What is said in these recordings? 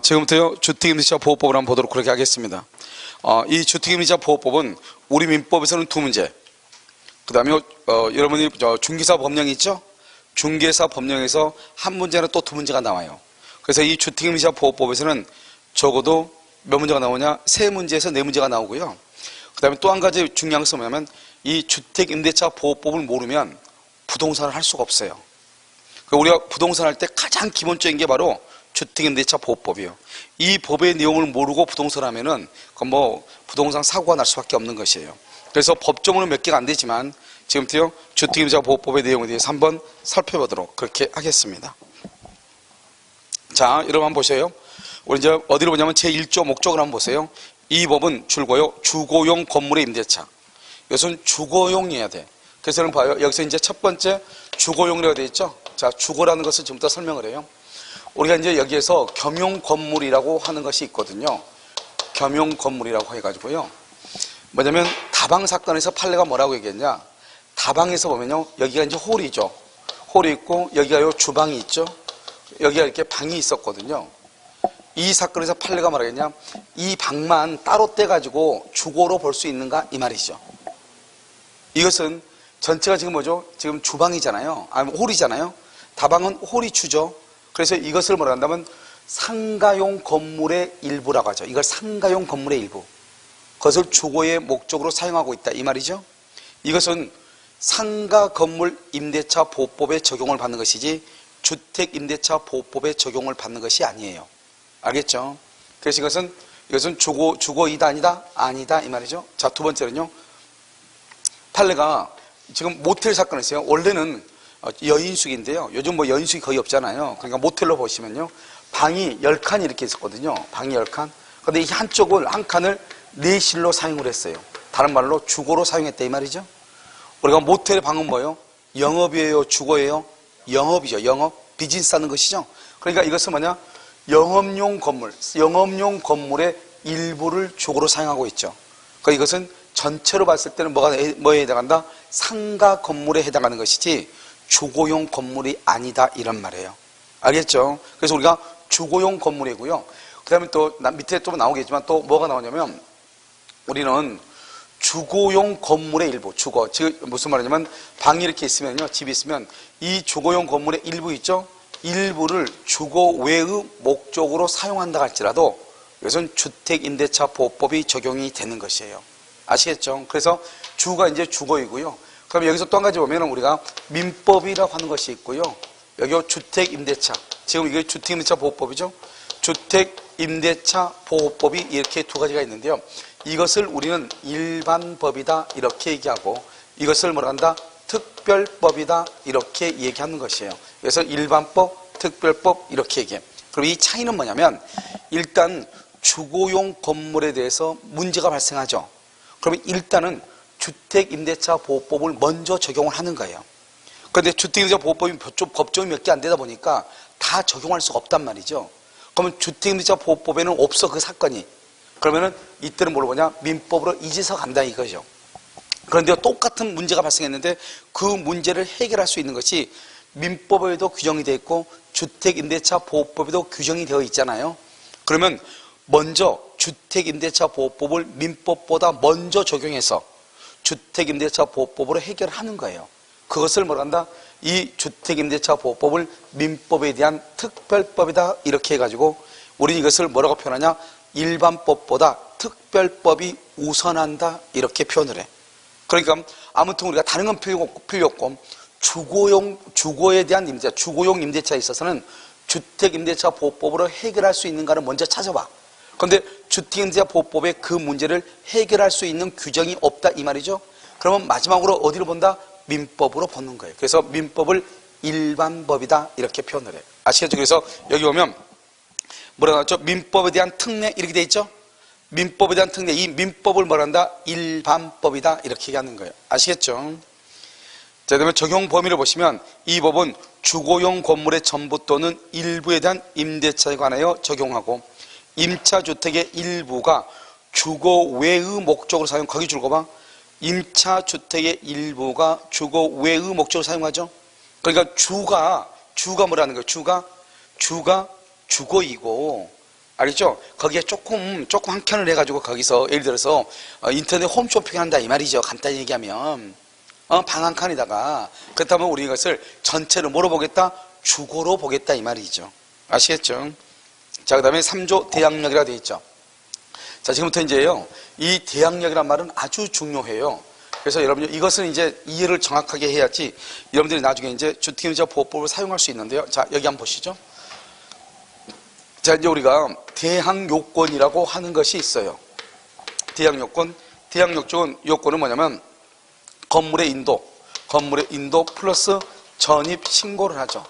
지금부터요 주택임대차 보호법을 한번 보도록 그렇게 하겠습니다. 이 주택임대차 보호법은 우리 민법에서는 두 문제, 그 다음에 여러분이 중개사 법령이 있죠? 중개사 법령에서 한 문제나 또 두 문제가 나와요. 그래서 이 주택임대차 보호법에서는 적어도 몇 문제가 나오냐? 세 문제에서 네 문제가 나오고요. 그 다음에 또 한 가지 중요한 것은 뭐냐면 이 주택임대차 보호법을 모르면 부동산을 할 수가 없어요. 우리가 부동산 할 때 가장 기본적인 게 바로 주택임대차 보호법이요. 이 법의 내용을 모르고 부동산 하면은 부동산 사고가 날 수밖에 없는 것이에요. 그래서 법조문은 몇 개가 안 되지만 지금부터 주택임대차 보호법의 내용에 대해서 한번 살펴보도록 그렇게 하겠습니다. 자, 여러분 한번 보세요. 우리 이제 어디로 보냐면 제1조 목적을 한번 보세요. 이 법은 줄거요 주거용 건물의 임대차. 이것은 주거용이어야 돼. 그래서 여러분 봐요. 여기서 이제 첫 번째 주거용이라고 되어 있죠. 자, 주거라는 것을 지금부터 설명을 해요. 우리가 이제 여기에서 겸용 건물이라고 하는 것이 있거든요. 겸용 건물이라고 해가지고요. 뭐냐면 다방 사건에서 판례가 뭐라고 얘기했냐? 다방에서 보면요, 여기가 이제 홀이죠. 홀이 있고 여기가 요 주방이 있죠. 여기가 이렇게 방이 있었거든요. 이 사건에서 판례가 뭐라고 했냐? 이 방만 따로 떼가지고 주거로 볼 수 있는가? 이 말이죠. 이것은 전체가 지금 뭐죠? 지금 주방이잖아요. 아니 홀이잖아요. 다방은 홀이 주죠. 그래서 이것을 뭐라 한다면 상가용 건물의 일부라고 하죠. 이걸 상가용 건물의 일부. 그것을 주거의 목적으로 사용하고 있다. 이 말이죠. 이것은 상가 건물 임대차 보호법에 적용을 받는 것이지 주택 임대차 보호법에 적용을 받는 것이 아니에요. 알겠죠? 그래서 이것은 주거이다 아니다? 아니다. 이 말이죠. 자, 두 번째는요. 판례가 지금 모텔 사건이 있어요. 원래는 여인숙인데요. 요즘 여인숙이 거의 없잖아요. 그러니까 모텔로 보시면요. 방이 10칸이 이렇게 있었거든요. 방이 10칸. 근데 이 한쪽을, 한 칸을 내실로 사용을 했어요. 다른 말로 주거로 사용했다 이 말이죠. 우리가 모텔의 방은 뭐예요? 영업이에요? 주거예요? 영업이죠. 영업. 비즈니스 하는 것이죠. 그러니까 이것은 뭐냐? 영업용 건물의 일부를 주거로 사용하고 있죠. 그러니까 이것은 전체로 봤을 때는 뭐에 해당한다? 상가 건물에 해당하는 것이지 주거용 건물이 아니다 이런 말이에요. 알겠죠? 그래서 우리가 주거용 건물이고요. 그 다음에 또 밑에 또 나오겠지만 또 뭐가 나오냐면 우리는 주거용 건물의 일부, 주거. 지금 무슨 말이냐면 방이 이렇게 있으면요. 집이 있으면 이 주거용 건물의 일부 있죠? 일부를 주거 외의 목적으로 사용한다 할지라도 이것은 주택임대차 보호법이 적용이 되는 것이에요. 아시겠죠? 그래서 주가 이제 주거이고요. 그럼 여기서 또 한 가지 보면 우리가 민법이라고 하는 것이 있고요. 여기 주택임대차. 지금 이게 주택임대차 보호법이죠. 주택임대차 보호법이 이렇게 두 가지가 있는데요. 이것을 우리는 일반법이다 이렇게 얘기하고 이것을 뭐라 한다? 특별법이다 이렇게 얘기하는 것이에요. 그래서 일반법, 특별법 이렇게 얘기해요. 그럼 이 차이는 뭐냐면 일단 주거용 건물에 대해서 문제가 발생하죠. 그러면 일단은 주택임대차 보호법을 먼저 적용을 하는 거예요. 그런데 주택임대차 보호법이 법조문이 몇 개 안 되다 보니까 다 적용할 수가 없단 말이죠. 그러면 주택임대차 보호법에는 없어 그 사건이. 그러면은 이때는 뭘로 보냐? 민법으로 이제서 간다 이거죠. 그런데 똑같은 문제가 발생했는데 그 문제를 해결할 수 있는 것이 민법에도 규정이 되어 있고 주택임대차 보호법에도 규정이 되어 있잖아요. 그러면 먼저 주택임대차 보호법을 민법보다 먼저 적용해서 주택임대차 보호법으로 해결하는 거예요. 그것을 뭐라 한다? 이 주택임대차 보호법을 민법에 대한 특별법이다 이렇게 해가지고 우리는 이것을 뭐라고 표현하냐? 일반법보다 특별법이 우선한다 이렇게 표현을 해. 그러니까 아무튼 우리가 다른 건 필요 없고 주거에 대한 임대차, 주거용 임대차에 있어서는 주택임대차 보호법으로 해결할 수 있는가를 먼저 찾아봐. 그런데 주택임대차 보호법에 그 문제를 해결할 수 있는 규정이 없다 이 말이죠. 그러면 마지막으로 어디로 본다? 민법으로 보는 거예요. 그래서 민법을 일반법이다 이렇게 표현을 해요. 아시겠죠? 그래서 여기 보면 뭐라 나왔죠? 민법에 대한 특례 이렇게 돼 있죠? 민법에 대한 특례, 이 민법을 뭐라 한다? 일반법이다 이렇게 얘기하는 거예요. 아시겠죠? 자, 그다음에 적용 범위를 보시면 이 법은 주거용 건물의 전부 또는 일부에 대한 임대차에 관하여 적용하고 임차주택의 일부가 주거 외의 목적으로 사용, 거기 줄 거 봐. 임차주택의 일부가 주거 외의 목적으로 사용하죠. 그러니까 주가 뭐라는 거예요? 주가 주거이고 알겠죠? 거기에 조금 한 켠을 해가지고 거기서 예를 들어서 인터넷 홈쇼핑 한다 이 말이죠. 간단히 얘기하면 방 한 칸에다가 그렇다면 우리 이것을 전체를 뭐로 보겠다? 주거로 보겠다 이 말이죠. 아시겠죠? 자, 그 다음에 3조 대항력이라고 되어 있죠. 자, 지금부터 이제요, 이 대항력이란 말은 아주 중요해요. 그래서 여러분 이것은 이제 이해를 정확하게 해야지 여러분들이 나중에 이제 주택임대차 보호법을 사용할 수 있는데요. 자, 여기 한번 보시죠. 자, 이제 우리가 대항요건이라고 하는 것이 있어요. 대항요건. 대항요건은 뭐냐면 건물의 인도 플러스 전입 신고를 하죠.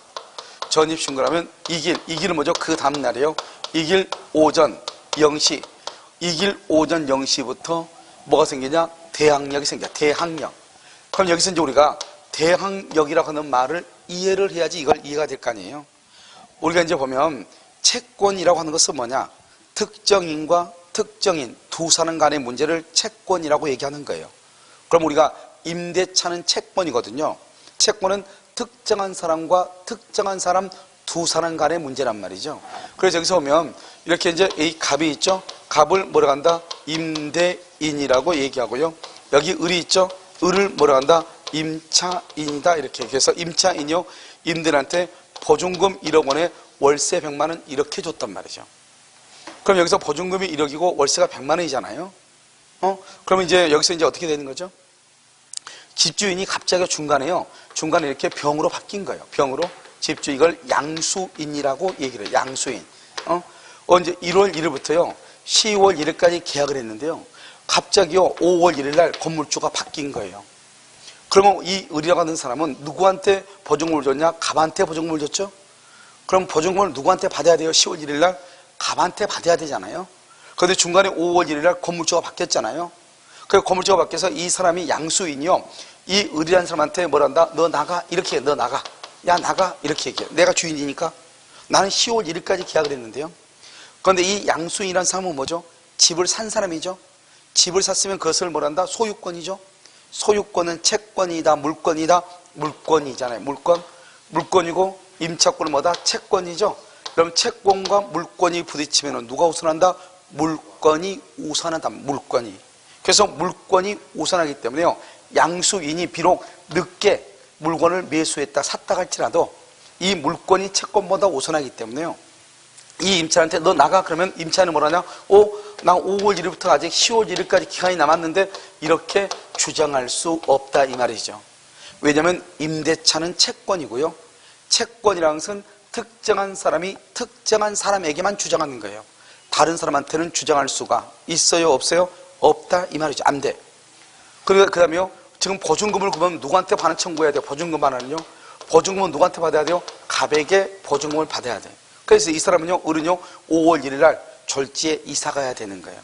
전입 신고를 하면 이길은 뭐죠? 그 다음 날이에요. 이길 오전 0시. 이길 오전 0시부터 뭐가 생기냐? 대항력이 생겨. 대항력. 그럼 여기서 이제 우리가 대항력이라고 하는 말을 이해를 해야지 이걸 이해가 될 거 아니에요. 우리가 이제 보면 채권이라고 하는 것은 뭐냐? 특정인과 특정인 두 사람 간의 문제를 채권이라고 얘기하는 거예요. 그럼 우리가 임대차는 채권이거든요. 채권은 특정한 사람과 특정한 사람 두 사람 간의 문제란 말이죠. 그래서 여기서 보면 이렇게 이제 이 갑이 있죠. 갑을 뭐라고 한다? 임대인이라고 얘기하고요. 여기 을이 있죠. 을을 뭐라고 한다? 임차인이다. 이렇게. 그래서 임차인이요. 임대인한테 보증금 1억 원에 월세 100만 원 이렇게 줬단 말이죠. 그럼 여기서 보증금이 1억이고 월세가 100만 원이잖아요. 그러면 이제 여기서 이제 어떻게 되는 거죠? 집주인이 갑자기 중간에 이렇게 병으로 바뀐 거예요. 병으로. 집주인 이걸 양수인이라고 얘기를 해요. 양수인. 언제 1월 1일부터요. 10월 1일까지 계약을 했는데요. 갑자기요. 5월 1일 날 건물주가 바뀐 거예요. 그러면 이 을이라고 하는 사람은 누구한테 보증금을 줬냐? 갑한테 보증금을 줬죠? 그럼 보증금을 누구한테 받아야 돼요? 10월 1일 날 갑한테 받아야 되잖아요. 그런데 중간에 5월 1일 날 건물주가 바뀌었잖아요. 그 건물주가 바뀌어서 이 사람이 양수인이요. 이 을이라는 사람한테 뭐란다? 너 나가. 이렇게 해. 너 나가. 야 나가. 이렇게 얘기해. 내가 주인이니까. 나는 10월 1일까지 계약을 했는데요. 그런데 이 양수인이라는 사람은 뭐죠? 집을 산 사람이죠. 집을 샀으면 그것을 뭐란다? 소유권이죠. 소유권은 채권이다. 물권이다. 물권이잖아요. 물권이고 임차권은 뭐다? 채권이죠. 그럼 채권과 물권이 부딪히면 누가 우선한다? 물권이 우선한다. 물권이. 그래서 물권이 우선하기 때문에요. 양수인이 비록 늦게 물건을 매수했다 샀다 할지라도 이 물권이 채권보다 우선하기 때문에요. 이 임차인한테 너 나가 그러면 임차인은 뭐라냐? 나 5월 1일부터 아직 10월 1일까지 기간이 남았는데 이렇게 주장할 수 없다 이 말이죠. 왜냐하면 임대차는 채권이고요. 채권이라는 것은 특정한 사람이 특정한 사람에게만 주장하는 거예요. 다른 사람한테는 주장할 수가 있어요? 없어요? 없다 이 말이죠. 안 돼. 그리고 그 다음에요. 지금 보증금을 그러면 누구한테 반환 청구해야 돼요? 보증금 반환은요. 보증금은 누구한테 받아야 돼요? 갑에게 보증금을 받아야 돼요. 그래서 이 사람은요. 을은요. 5월 1일 날 졸지에 이사 가야 되는 거예요.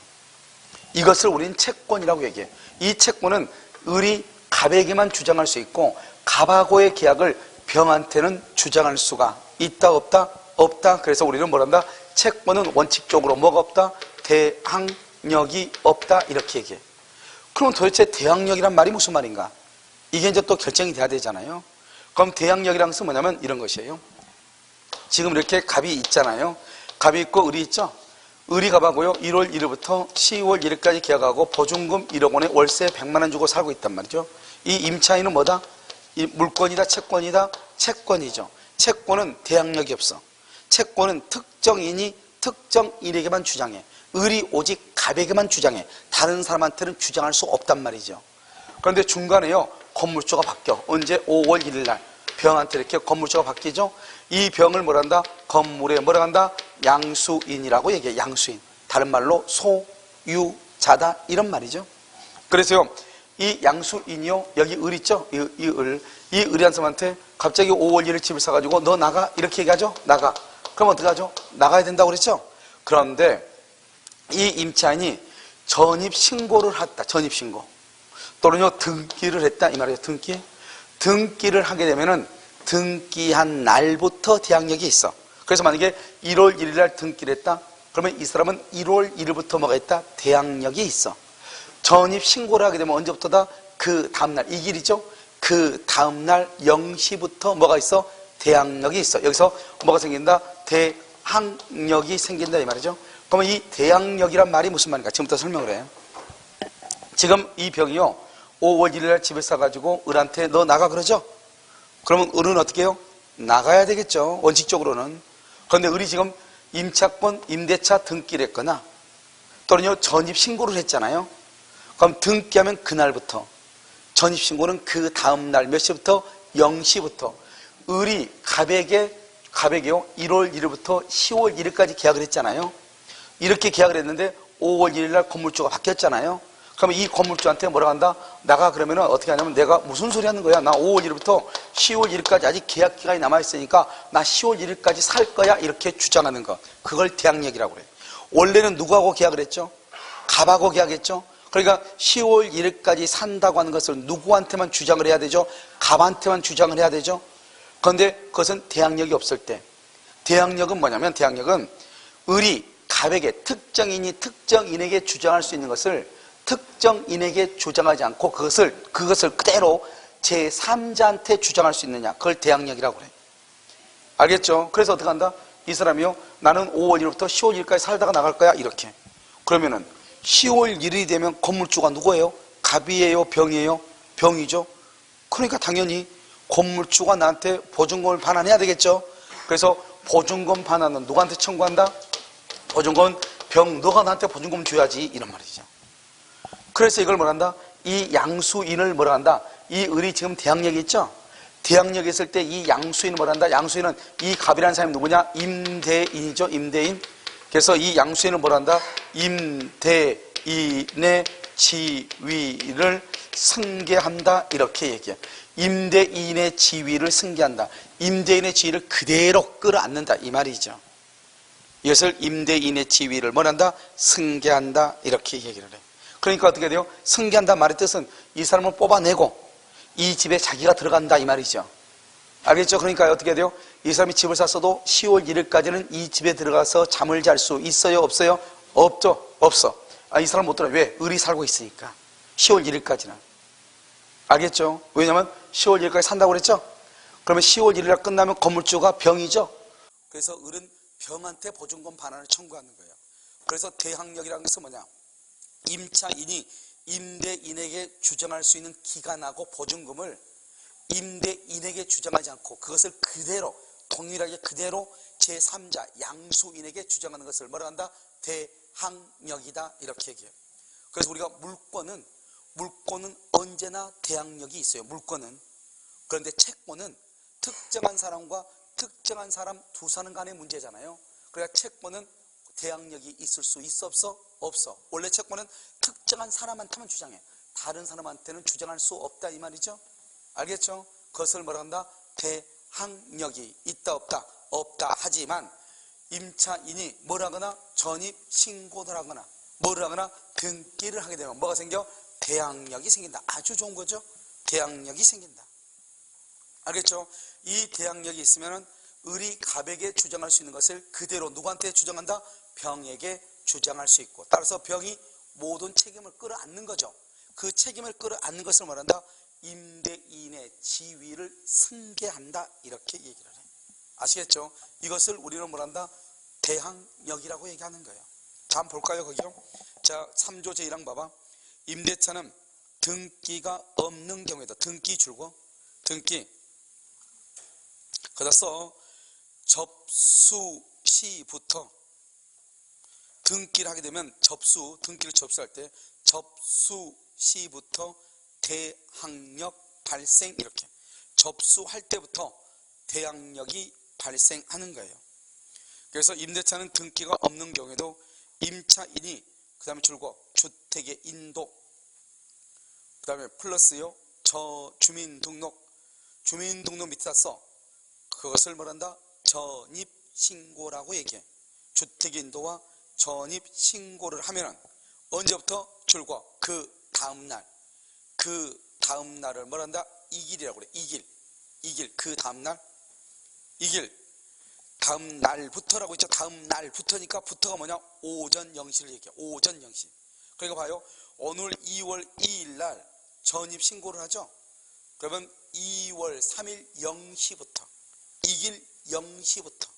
이것을 우리는 채권이라고 얘기해요. 이 채권은 을이 갑에게만 주장할 수 있고 갑하고의 계약을 병한테는 주장할 수가 있다 없다? 없다. 그래서 우리는 뭐란다? 채권은 원칙적으로 뭐가 없다? 대항력이 없다 이렇게 얘기해. 그럼 도대체 대항력이란 말이 무슨 말인가? 이게 이제 또 결정이 돼야 되잖아요. 그럼 대항력이란 것은 뭐냐면 이런 것이에요. 지금 이렇게 갑이 있잖아요. 갑이 있고 을이 있죠. 을이 갑하고요. 1월 1일부터 10월 1일까지 계약하고 보증금 1억 원에 월세 100만 원 주고 살고 있단 말이죠. 이 임차인은 뭐다? 이 물권이다 채권이다? 채권이죠. 채권은 대항력이 없어. 채권은 특정인이 특정인에게만 주장해. 을이 오직 갑에게만 주장해. 다른 사람한테는 주장할 수 없단 말이죠. 그런데 중간에요. 건물주가 바뀌어. 언제? 5월 1일 날. 병한테 이렇게 건물주가 바뀌죠. 이 병을 뭐란다? 건물에 뭐라 한다? 양수인이라고 얘기해. 양수인. 다른 말로 소유자다 이런 말이죠. 그래서요. 이 양수인이요. 여기 을 있죠? 이 을이란 사람한테 갑자기 5월 1일 집을 사가지고 너 나가 이렇게 얘기하죠. 나가. 그럼 어떡하죠? 나가야 된다고 그랬죠. 그런데 이 임차인이 전입신고를 했다. 전입신고. 또는요 등기를 했다 이 말이에요. 등기를 하게 되면은 등기한 날부터 대항력이 있어. 그래서 만약에 1월 1일 날 등기를 했다. 그러면 이 사람은 1월 1일부터 뭐가 있다? 대항력이 있어. 전입신고를 하게 되면 언제부터다? 그 다음날 이 길이죠. 그 다음날 0시부터 뭐가 있어? 대항력이 있어. 여기서 뭐가 생긴다? 대항력이 생긴다 이 말이죠. 그러면 이 대항력이란 말이 무슨 말인가? 지금부터 설명을 해요. 지금 이 병이요, 5월 1일 날 집에 싸가지고 을한테 너 나가 그러죠? 그러면 을은 어떻게 해요? 나가야 되겠죠, 원칙적으로는. 그런데 을이 지금 임차권, 임대차 등기를 했거나 또는요 전입신고를 했잖아요. 그럼 등기하면 그날부터, 전입신고는 그 다음날 몇 시부터? 0시부터. 을이 갑에게요 1월 1일부터 10월 1일까지 계약을 했잖아요. 이렇게 계약을 했는데 5월 1일 날 건물주가 바뀌었잖아요. 그러면 이 건물주한테 뭐라고 한다? 나가 그러면은 어떻게 하냐면, 내가 무슨 소리 하는 거야? 나 5월 1일부터 10월 1일까지 아직 계약 기간이 남아있으니까 나 10월 1일까지 살 거야, 이렇게 주장하는 거. 그걸 대항력이라고 그래요. 원래는 누구하고 계약을 했죠? 갑하고 계약했죠? 그러니까 10월 1일까지 산다고 하는 것을 누구한테만 주장을 해야 되죠? 갑한테만 주장을 해야 되죠? 그런데 그것은 대항력이 없을 때. 대항력은 뭐냐면, 대항력은 을이 갑에게, 특정인이 특정인에게 주장할 수 있는 것을 특정인에게 주장하지 않고 그것을 그대로 제3자한테 주장할 수 있느냐, 그걸 대항력이라고 그래요. 알겠죠? 그래서 어떻게 한다? 이 사람이요, 나는 5월 1일부터 10월 1일까지 살다가 나갈 거야, 이렇게. 그러면은 10월 1일이 되면 건물주가 누구예요? 갑이에요, 병이에요? 병이죠. 그러니까 당연히 건물주가 나한테 보증금을 반환해야 되겠죠. 그래서 보증금 반환은 누구한테 청구한다? 보증금은 병, 너가 나한테 보증금 줘야지, 이런 말이죠. 그래서 이걸 뭐란다? 이 양수인을 뭐라 한다? 이 을이 지금 대항력이 있죠? 대항력이 있을 때 이 양수인을 뭐라 한다? 양수인은 이 갑이라는 사람이 누구냐? 임대인이죠, 임대인. 그래서 이 양수인을 뭐라 한다? 임대인의 지위를 승계한다, 이렇게 얘기해. 임대인의 지위를 승계한다. 임대인의 지위를 그대로 끌어안는다, 이 말이죠. 이것을 임대인의 지위를 뭐란다? 승계한다, 이렇게 얘기를 해. 그러니까 어떻게 돼요? 승계한다 말의 뜻은 이 사람을 뽑아내고 이 집에 자기가 들어간다, 이 말이죠. 알겠죠? 그러니까 어떻게 돼요? 이 사람이 집을 샀어도 10월 1일까지는 이 집에 들어가서 잠을 잘 수 있어요, 없어요? 없죠? 없어. 이 사람 못 들어요. 왜? 을이 살고 있으니까. 10월 1일까지는. 알겠죠? 왜냐면 10월 1일까지 산다고 그랬죠? 그러면 10월 1일 끝나면 건물주가 병이죠? 그래서 을은 병한테 보증금 반환을 청구하는 거예요. 그래서 대항력이라는 것은 뭐냐? 임차인이 임대인에게 주장할 수 있는 기간하고 보증금을 임대인에게 주장하지 않고 그것을 그대로, 동일하게 그대로 제3자 양수인에게 주장하는 것을 뭐라 한다? 대항력이다, 이렇게 얘기해요. 그래서 우리가 물권은 언제나 대항력이 있어요, 물권은. 그런데 채권은 특정한 사람과 특정한 사람 두 사람 간의 문제잖아요. 그러니까 채권은 대항력이 있을 수 있어, 없어? 없어. 원래 채권은 특정한 사람한테만 주장해. 다른 사람한테는 주장할 수 없다, 이 말이죠. 알겠죠? 그것을 뭐라 한다? 대항력이 있다, 없다? 없다. 하지만 임차인이 뭘 하거나 전입 신고를 하거나 뭘 하거나 등기를 하게 되면 뭐가 생겨? 대항력이 생긴다. 아주 좋은 거죠? 대항력이 생긴다. 알겠죠? 이 대항력이 있으면 을이 갑에게 주장할 수 있는 것을 그대로 누구한테 주장한다? 병에게 주장할 수 있고, 따라서 병이 모든 책임을 끌어안는 거죠. 그 책임을 끌어안는 것을 말한다? 임대인의 지위를 승계한다, 이렇게 얘기를 해. 아시겠죠? 이것을 우리는 뭐란다? 대항력이라고 얘기하는 거예요. 자, 한번 볼까요, 거기요? 자, 3조 제1항 봐봐. 임대차는 등기가 없는 경우에도, 등기 줄고, 등기 거기다 써. 접수 시부터 등기를 하게 되면 등기를 접수할 때 접수 시부터 대항력 발생, 이렇게 접수할 때부터 대항력이 발생하는 거예요. 그래서 임대차는 등기가 없는 경우에도 임차인이 그 다음에 줄고 주택의 인도, 그 다음에 플러스요 주민등록 밑에다 써. 그것을 뭐란다? 전입신고라고 얘기해. 주택의 인도와 전입신고를 하면은 언제부터? 줄고 그 다음날을 뭐란다? 이길이라고 그래. 이길 그 다음날, 이길 다음 날부터라고 했죠. 다음 날부터니까 부터가 뭐냐? 오전 0시를 얘기해. 오전 0시. 그러니까 봐요. 오늘 2월 2일 날 전입신고를 하죠. 그러면 2월 3일 0시부터, 이길 0시부터,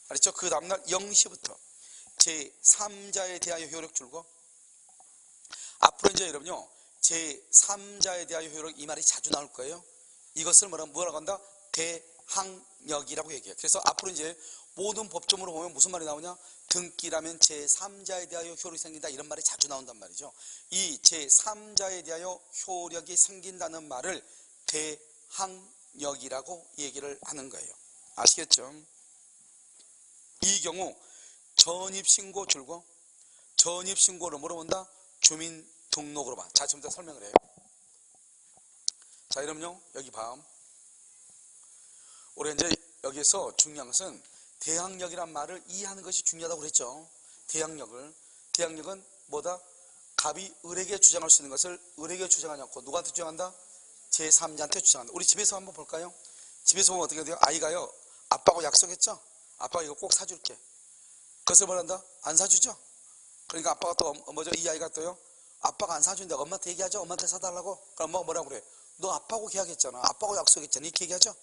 알았죠? 그 다음날 0시부터 제3자에 대하여 효력 줄고, 앞으로 이제 여러분요 제3자에 대하여 효력, 이 말이 자주 나올 거예요. 이것을 뭐라고 한다? 대항력이라고 얘기해요. 그래서 앞으로 이제 모든 법조문으로 보면 무슨 말이 나오냐? 등기라면 제3자에 대하여 효력이 생긴다, 이런 말이 자주 나온단 말이죠. 이 제3자에 대하여 효력이 생긴다는 말을 대항력이라고 얘기를 하는 거예요. 아시겠죠? 이 경우 전입신고 줄고, 전입신고를 뭐로 본다? 주민등록으로 봐. 자, 지금부터 설명을 해요. 자, 여러분요 여기 봐. 우리 이제 여기에서 중요한 것은 대항력이란 말을 이해하는 것이 중요하다고 그랬죠. 대항력은 뭐다? 갑이 을에게 주장할 수 있는 것을 을에게 주장하지 않고 누구한테 주장한다? 제3자한테 주장한다. 우리 집에서 한번 볼까요? 집에서 보면 어떻게 돼요? 아이가요 아빠하고 약속했죠? 아빠가 이거 꼭 사줄게. 그것을 뭐란다? 안 사주죠? 그러니까 아빠가 또 뭐죠? 이 아이가 또요 아빠가 안 사준다, 엄마한테 얘기하죠? 엄마한테 사달라고? 그럼 엄마가 뭐라고 그래? 너 아빠하고 계약했잖아, 아빠하고 약속했잖아, 이렇게 얘기하죠?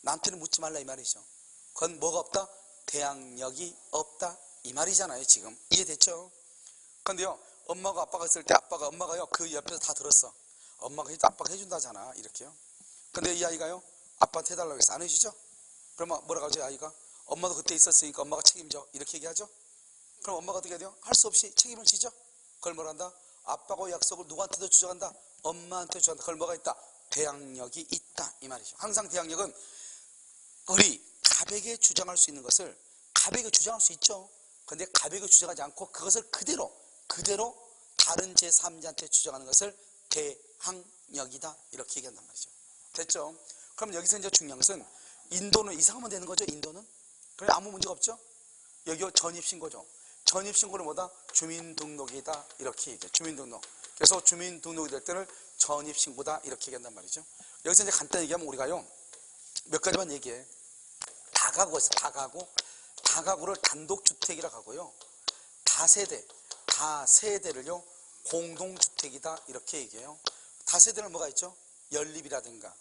나한테는 묻지 말라, 이 말이죠. 그건 뭐가 없다? 대항력이 없다, 이 말이잖아요. 지금 이해됐죠? 근데요 엄마가 아빠가 있을 때 엄마가요 그 옆에서 다 들었어. 아빠가 해준다잖아, 이렇게요. 근데 이 아이가요 아빠한테 해달라고 해서 안 해주죠? 그러면 뭐라고 하죠? 아이가 엄마도 그때 있었으니까 엄마가 책임져, 이렇게 얘기하죠? 그럼 엄마가 어떻게 해야 돼요? 할 수 없이 책임을 지죠? 그걸 뭐란다? 아빠하고 약속을 누구한테도 주장한다? 엄마한테 주장한다. 그걸 뭐가 있다? 대항력이 있다, 이 말이죠. 항상 대항력은 을이 갑에게 주장할 수 있는 것을 갑에게 주장할 수 있죠. 그런데 갑에게 주장하지 않고 그것을 그대로 다른 제3자한테 주장하는 것을 대항력이다, 이렇게 얘기한단 말이죠. 됐죠? 그럼 여기서 이제 중요한 것은 인도는 이상하면 되는 거죠. 인도는 그래 아무 문제가 없죠. 여기 전입신고죠. 전입신고는 뭐다? 주민등록이다, 이렇게 얘기해. 주민등록. 그래서 주민등록이 될 때는 전입신고다, 이렇게 얘기한단 말이죠. 여기서 이제 간단히 얘기하면 우리가요 몇 가지만 얘기해. 다가구가 있어. 다가구를 단독주택이라고 하고요, 다세대를요 공동주택이다, 이렇게 얘기해요. 다세대는 뭐가 있죠? 연립이라든가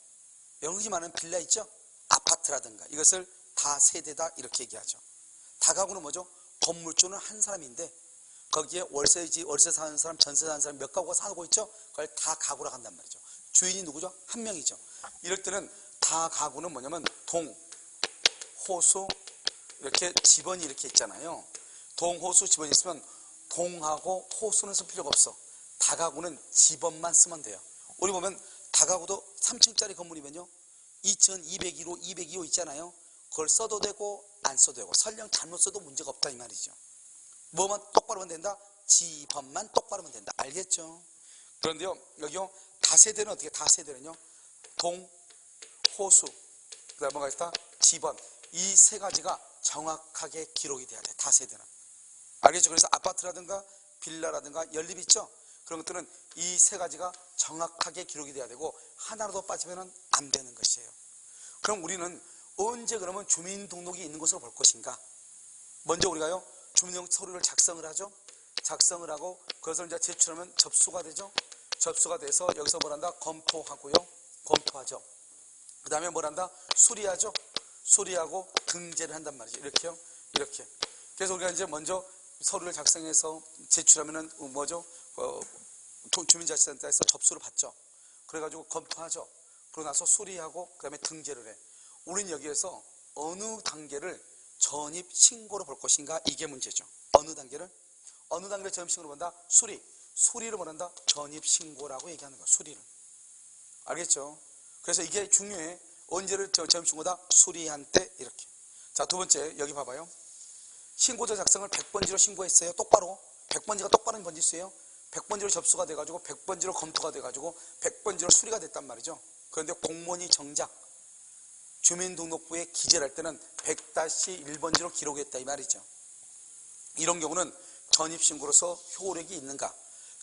이런 것이 많은 빌라 있죠? 아파트라든가, 이것을 다세대다, 이렇게 얘기하죠. 다가구는 뭐죠? 건물주는 한 사람인데 거기에 월세 사는 사람, 전세 사는 사람 몇 가구가 살고 있죠? 그걸 다가구라고 한단 말이죠. 주인이 누구죠? 한 명이죠. 이럴 때는 다가구는 뭐냐면 동, 호수, 이렇게 집원이 이렇게 있잖아요. 동, 호수, 집원이 있으면 동하고 호수는 쓸 필요가 없어. 다가구는 집원만 쓰면 돼요. 우리 보면 다가구도 3층짜리 건물이면요 2층은 202호 있잖아요. 그걸 써도 되고 안 써도 되고 설령 잘못 써도 문제가 없다, 이 말이죠. 뭐만 똑바로 하면 된다? 집원만 똑바로 하면 된다. 알겠죠? 그런데요 여기요 다세대는 어떻게? 다세대는요 동, 호수, 그 다음에 뭐가 있다? 집원, 이 세 가지가 정확하게 기록이 돼야 돼. 다세대는. 알겠죠? 그래서 아파트라든가 빌라라든가 연립 있죠? 그런 것들은 이 세 가지가 정확하게 기록이 돼야 되고 하나라도 빠지면 안 되는 것이에요. 그럼 우리는 언제 그러면 주민등록이 있는 곳으로 볼 것인가? 먼저 우리가요 주민등록 서류를 작성을 하죠. 작성을 하고 그것을 이제 제출하면 접수가 되죠. 접수가 돼서 여기서 뭐란다? 검토하고요. 검토하죠. 그 다음에 뭐란다? 수리하죠. 수리하고 등재를 한단 말이죠. 이렇게요. 이렇게. 그래서 우리가 이제 먼저 서류를 작성해서 제출하면은 뭐죠? 주민자치센터에서 접수를 받죠. 그래가지고 검토하죠. 그러고 나서 수리하고 그 다음에 등재를 해. 우리는 여기에서 어느 단계를 전입신고로 볼 것인가, 이게 문제죠. 어느 단계를 전입신고로 본다? 수리를 뭐란다? 전입신고라고 얘기하는 거야. 수리를. 알겠죠? 그래서 이게 중요해. 언제를 전입신고다? 수리한 때, 이렇게. 자, 두 번째 여기 봐봐요. 신고자 작성을 100번지로 신고했어요. 똑바로. 100번지가 똑바른 번지수예요. 100번지로 접수가 돼가지고 100번지로 검토가 돼가지고 100번지로 수리가 됐단 말이죠. 그런데 공무원이 정작 주민등록부에 기재를 할 때는 100-1번지로 기록했다, 이 말이죠. 이런 경우는 전입신고로서 효력이 있는가?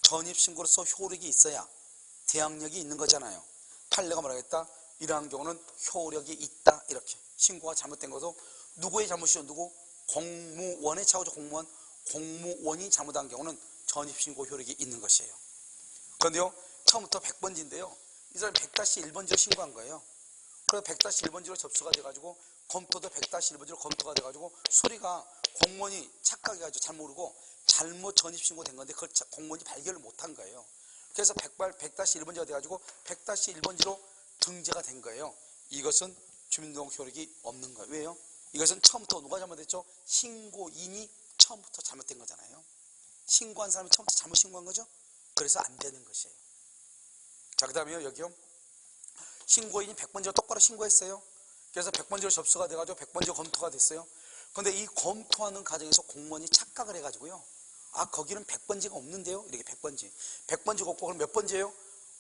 전입신고로서 효력이 있어야 대항력이 있는 거잖아요. 판례가 뭐라고 했다? 이러한 경우는 효력이 있다, 이렇게. 신고가 잘못된 것도 누구의 잘못이죠? 누구? 공무원의 차고죠. 공무원이 잘못한 경우는 전입신고 효력이 있는 것이에요. 그런데요 처음부터 100번지인데요 이 사람이 100-1번지로 신고한 거예요. 그래서 100-1번지로 접수가 돼가지고 검토도 100-1번지로 검토가 돼가지고 수리가 공무원이 착각해가지고 잘 모르고 잘못 전입신고된 건데 그걸 공무원이 발견을 못한 거예요. 그래서 100-1번지가 돼가지고 100-1번지로 등재가 된 거예요. 이것은 주민등록 효력이 없는 거예요. 왜요? 이것은 처음부터 누가 잘못했죠? 신고인이 처음부터 잘못된 거잖아요. 신고한 사람이 처음부터 잘못 신고한 거죠? 그래서 안 되는 것이에요. 자, 그 다음에요, 여기요. 신고인이 100번지로 똑바로 신고했어요. 그래서 100번지로 접수가 돼가지고 100번지로 검토가 됐어요. 그런데 이 검토하는 과정에서 공무원이 착각을 해가지고요. 아, 거기는 100번지가 없는데요? 이렇게 100번지. 100번지가 없고, 그럼 몇 번지예요?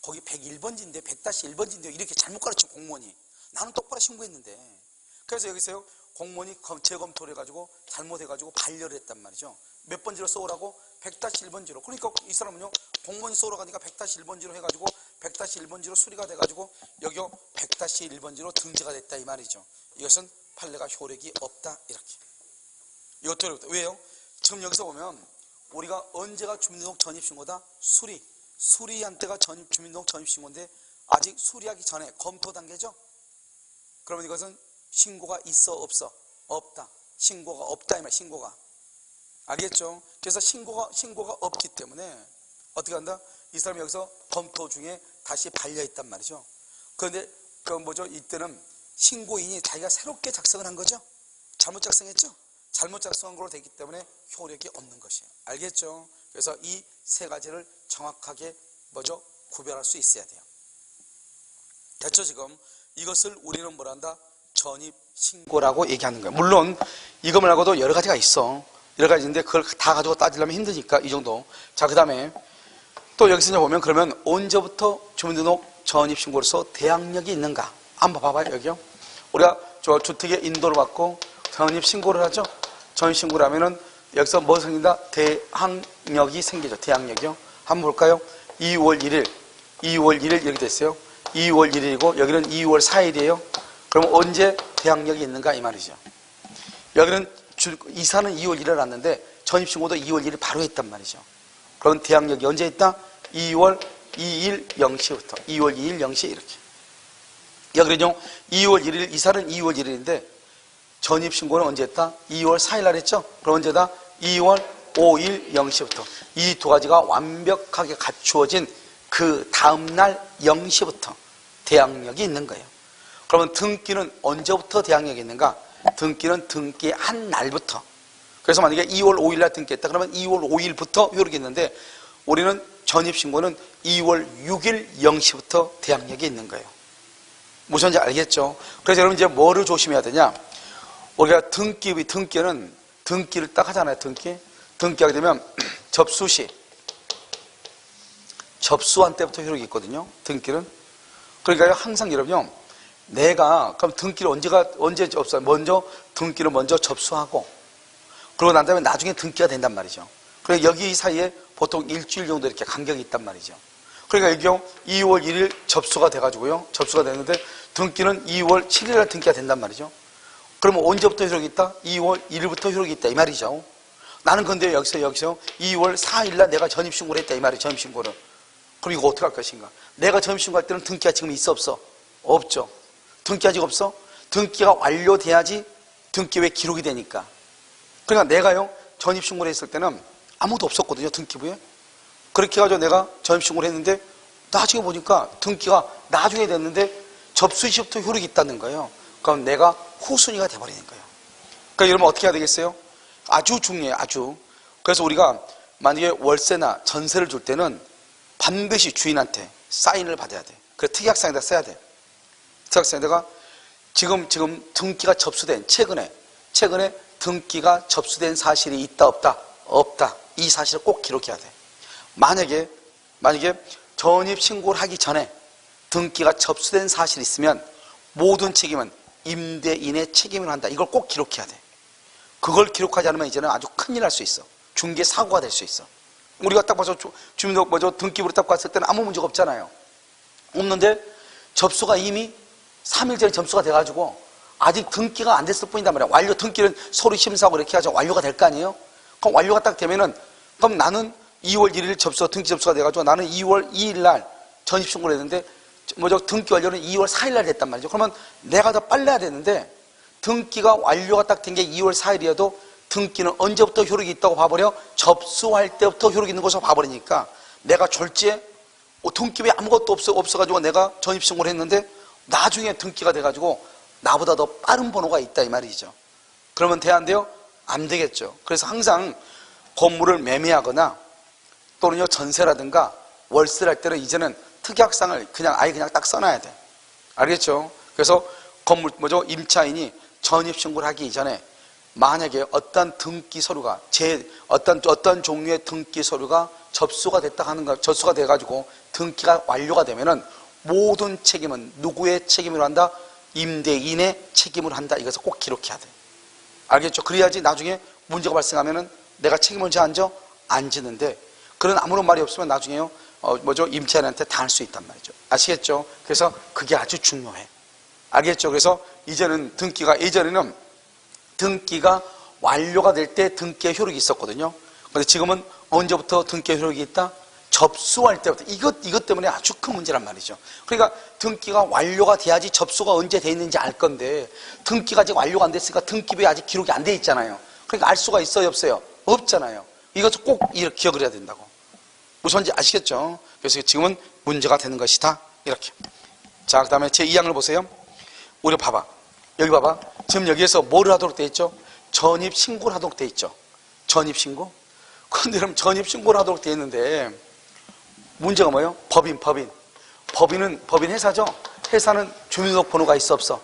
거기 101번지인데, 100-1번지인데요? 이렇게 잘못 가르친 공무원이. 나는 똑바로 신고했는데. 그래서 여기서요, 공무원이 재검토를 해가지고, 잘못해가지고 반려를 했단 말이죠. 몇 번지로 써오라고? 100-1번지로. 그러니까 이 사람은요, 공무원이 써오러 가니까 100-1번지로 해가지고, 100-1번지로 수리가 돼가지고, 여기요, 100-1번지로 등재가 됐다, 이 말이죠. 이것은 판례가 효력이 없다, 이렇게. 이것도 어렵다. 왜요? 지금 여기서 보면, 우리가 언제가 주민등록 전입신고다? 수리한테가 주민등록 전입신고인데 아직 수리하기 전에 검토 단계죠? 그러면 이것은 신고가 있어 없어? 없다. 신고가 없다 이 말. 신고가. 알겠죠? 그래서 신고가 없기 때문에 어떻게 한다? 이 사람이 여기서 검토 중에 다시 반려했단 말이죠. 그런데 이때는 신고인이 자기가 새롭게 작성을 한 거죠? 잘못 작성했죠? 잘못 작성한 걸로 되기 때문에 효력이 없는 것이에요. 알겠죠? 그래서 이 세 가지를 정확하게 구별할 수 있어야 돼요. 됐죠? 지금 이것을 우리는 뭐라 한다? 전입신고라고 얘기하는 거예요. 물론 이거 말고도 여러 가지가 있어. 여러 가지인데 그걸 다 가지고 따지려면 힘드니까 이 정도. 자, 그 다음에 또 여기서 이제 보면 그러면 언제부터 주민등록 전입신고로서 대항력이 있는가? 한번 봐봐요. 여기요. 우리가 주택에 인도를 받고 전입신고를 하죠. 전입신고를 하면은 여기서 뭐 생긴다? 대항력이 생기죠. 대항력이요. 한번 볼까요? 2월 1일 이렇게 됐어요. 2월 1일이고 여기는 2월 4일이에요. 그럼 언제 대항력이 있는가 이 말이죠. 여기는 이사는 2월 1일에 났는데 전입신고도 2월 1일 바로 했단 말이죠. 그럼 대항력이 언제 있다? 2월 2일 0시부터 2월 2일 0시 이렇게. 여기는요 2월 1일 이사는 2월 1일인데 전입신고는 언제 했다? 2월 4일 날 했죠? 그럼 언제다? 2월 5일 0시부터 이 두 가지가 완벽하게 갖추어진 그 다음날 0시부터 대항력이 있는 거예요. 그러면 등기는 언제부터 대항력이 있는가? 등기는 등기 한 날부터. 그래서 만약에 2월 5일 날 등기했다 그러면 2월 5일부터 효력이 있는데 우리는 전입신고는 2월 6일 0시부터 대항력이 있는 거예요. 무슨지 알겠죠? 그래서 여러분 이제 뭐를 조심해야 되냐? 우리가 등기는 등기를 딱 하잖아요. 등기하게 되면 접수한 때부터 효력이 있거든요. 등기는. 그러니까 항상 여러분요. 내가 그럼 등기를 언제 접수해요? 먼저 등기를 먼저 접수하고 그러고 난 다음에 나중에 등기가 된단 말이죠. 그러니까 여기 사이에 보통 일주일 정도 이렇게 간격이 있단 말이죠. 그러니까 이 경우 2월 1일 접수가 돼가지고요. 접수가 됐는데 등기는 2월 7일 날 등기가 된단 말이죠. 그러면 언제부터 효력이 있다? 2월 1일부터 효력이 있다 이 말이죠. 나는 근데 여기서 2월 4일 날 내가 전입신고를 했다 이 말이에요. 전입신고를. 그럼 이거 어떻게 할 것인가? 내가 전입신고할 때는 등기가 지금 있어 없어? 없죠. 등기 아직 없어? 등기가 완료돼야지 등기부에 기록이 되니까. 그러니까 내가요 전입신고를 했을 때는 아무도 없었거든요. 등기부에. 그렇게 해가지고 내가 전입신고를 했는데 나중에 보니까 등기가 나중에 됐는데 접수 시부터 효력이 있다는 거예요. 그럼 내가 후순위가 돼버리는 거예요. 그러니까 여러분 어떻게 해야 되겠어요? 아주 중요해요. 아주. 그래서 우리가 만약에 월세나 전세를 줄 때는 반드시 주인한테 사인을 받아야 돼. 그래서 특약사에다 써야 돼. 특약사에다가 지금 등기가 접수된 최근에 등기가 접수된 사실이 있다 없다? 없다. 이 사실을 꼭 기록해야 돼. 만약에 전입신고를 하기 전에 등기가 접수된 사실이 있으면 모든 책임은 임대인의 책임을 한다. 이걸 꼭 기록해야 돼. 그걸 기록하지 않으면 이제는 아주 큰일 날 수 있어. 중개 사고가 될 수 있어. 우리가 딱 봐서 주민등록 등기부를 딱 봤을 때는 아무 문제가 없잖아요. 없는데 접수가 이미 3일 전에 접수가 돼가지고 아직 등기가 안 됐을 뿐이단 말이야. 완료 등기는 서류 심사하고 이렇게 해서 완료가 될 거 아니에요? 그럼 완료가 딱 되면은 그럼 나는 2월 1일 등기 접수가 돼가지고 나는 2월 2일 날 전입신고를 했는데 등기 완료는 2월 4일 날 됐단 말이죠. 그러면 내가 더 빨리 해야 되는데 등기가 완료가 딱 된 게 2월 4일이어도 등기는 언제부터 효력이 있다고 봐버려? 접수할 때부터 효력이 있는 것으로 봐버리니까 내가 졸지에 등기부에 아무것도 없어가지고 내가 전입신고를 했는데 나중에 등기가 돼가지고 나보다 더 빠른 번호가 있다 이 말이죠. 그러면 돼야 안 돼요? 안 되겠죠. 그래서 항상 건물을 매매하거나 또는요 전세라든가 월세를 할 때는 이제는 특약상을 아예 그냥 딱 써놔야 돼. 알겠죠? 그래서 건물 임차인이 전입신고를 하기 이전에 만약에 어떤 등기 서류가 어떤 종류의 등기 서류가 접수가 됐다 하는가 접수가 돼가지고 등기가 완료가 되면은 모든 책임은 누구의 책임으로 한다? 임대인의 책임으로 한다. 이것을 꼭 기록해야 돼. 알겠죠? 그래야지 나중에 문제가 발생하면은 내가 책임을 져 안 지는데 그런 아무런 말이 없으면 나중에요 임차인한테 당할 수 있단 말이죠. 아시겠죠? 그래서 그게 아주 중요해. 알겠죠? 그래서 이제는 예전에는 등기가 완료가 될 때 등기의 효력이 있었거든요. 그런데 지금은 언제부터 등기의 효력이 있다? 접수할 때부터. 이것 때문에 아주 큰 문제란 말이죠. 그러니까 등기가 완료가 돼야지 접수가 언제 돼 있는지 알 건데 등기가 아직 완료가 안 됐으니까 등기부에 아직 기록이 안 돼 있잖아요. 그러니까 알 수가 있어요, 없어요? 없잖아요. 이것을 꼭 이렇게 기억을 해야 된다고. 무슨 말인지 아시겠죠? 그래서 지금은 문제가 되는 것이다. 이렇게. 자, 그 다음에 제 2항을 보세요. 우리 봐봐. 여기 봐봐. 지금 여기에서 뭐를 하도록 돼 있죠? 전입신고를 하도록 돼 있죠. 전입신고? 그런데 여러분 전입신고를 하도록 돼 있는데 문제가 뭐예요? 법인 회사죠? 회사는 주민등록번호가 있어 없어?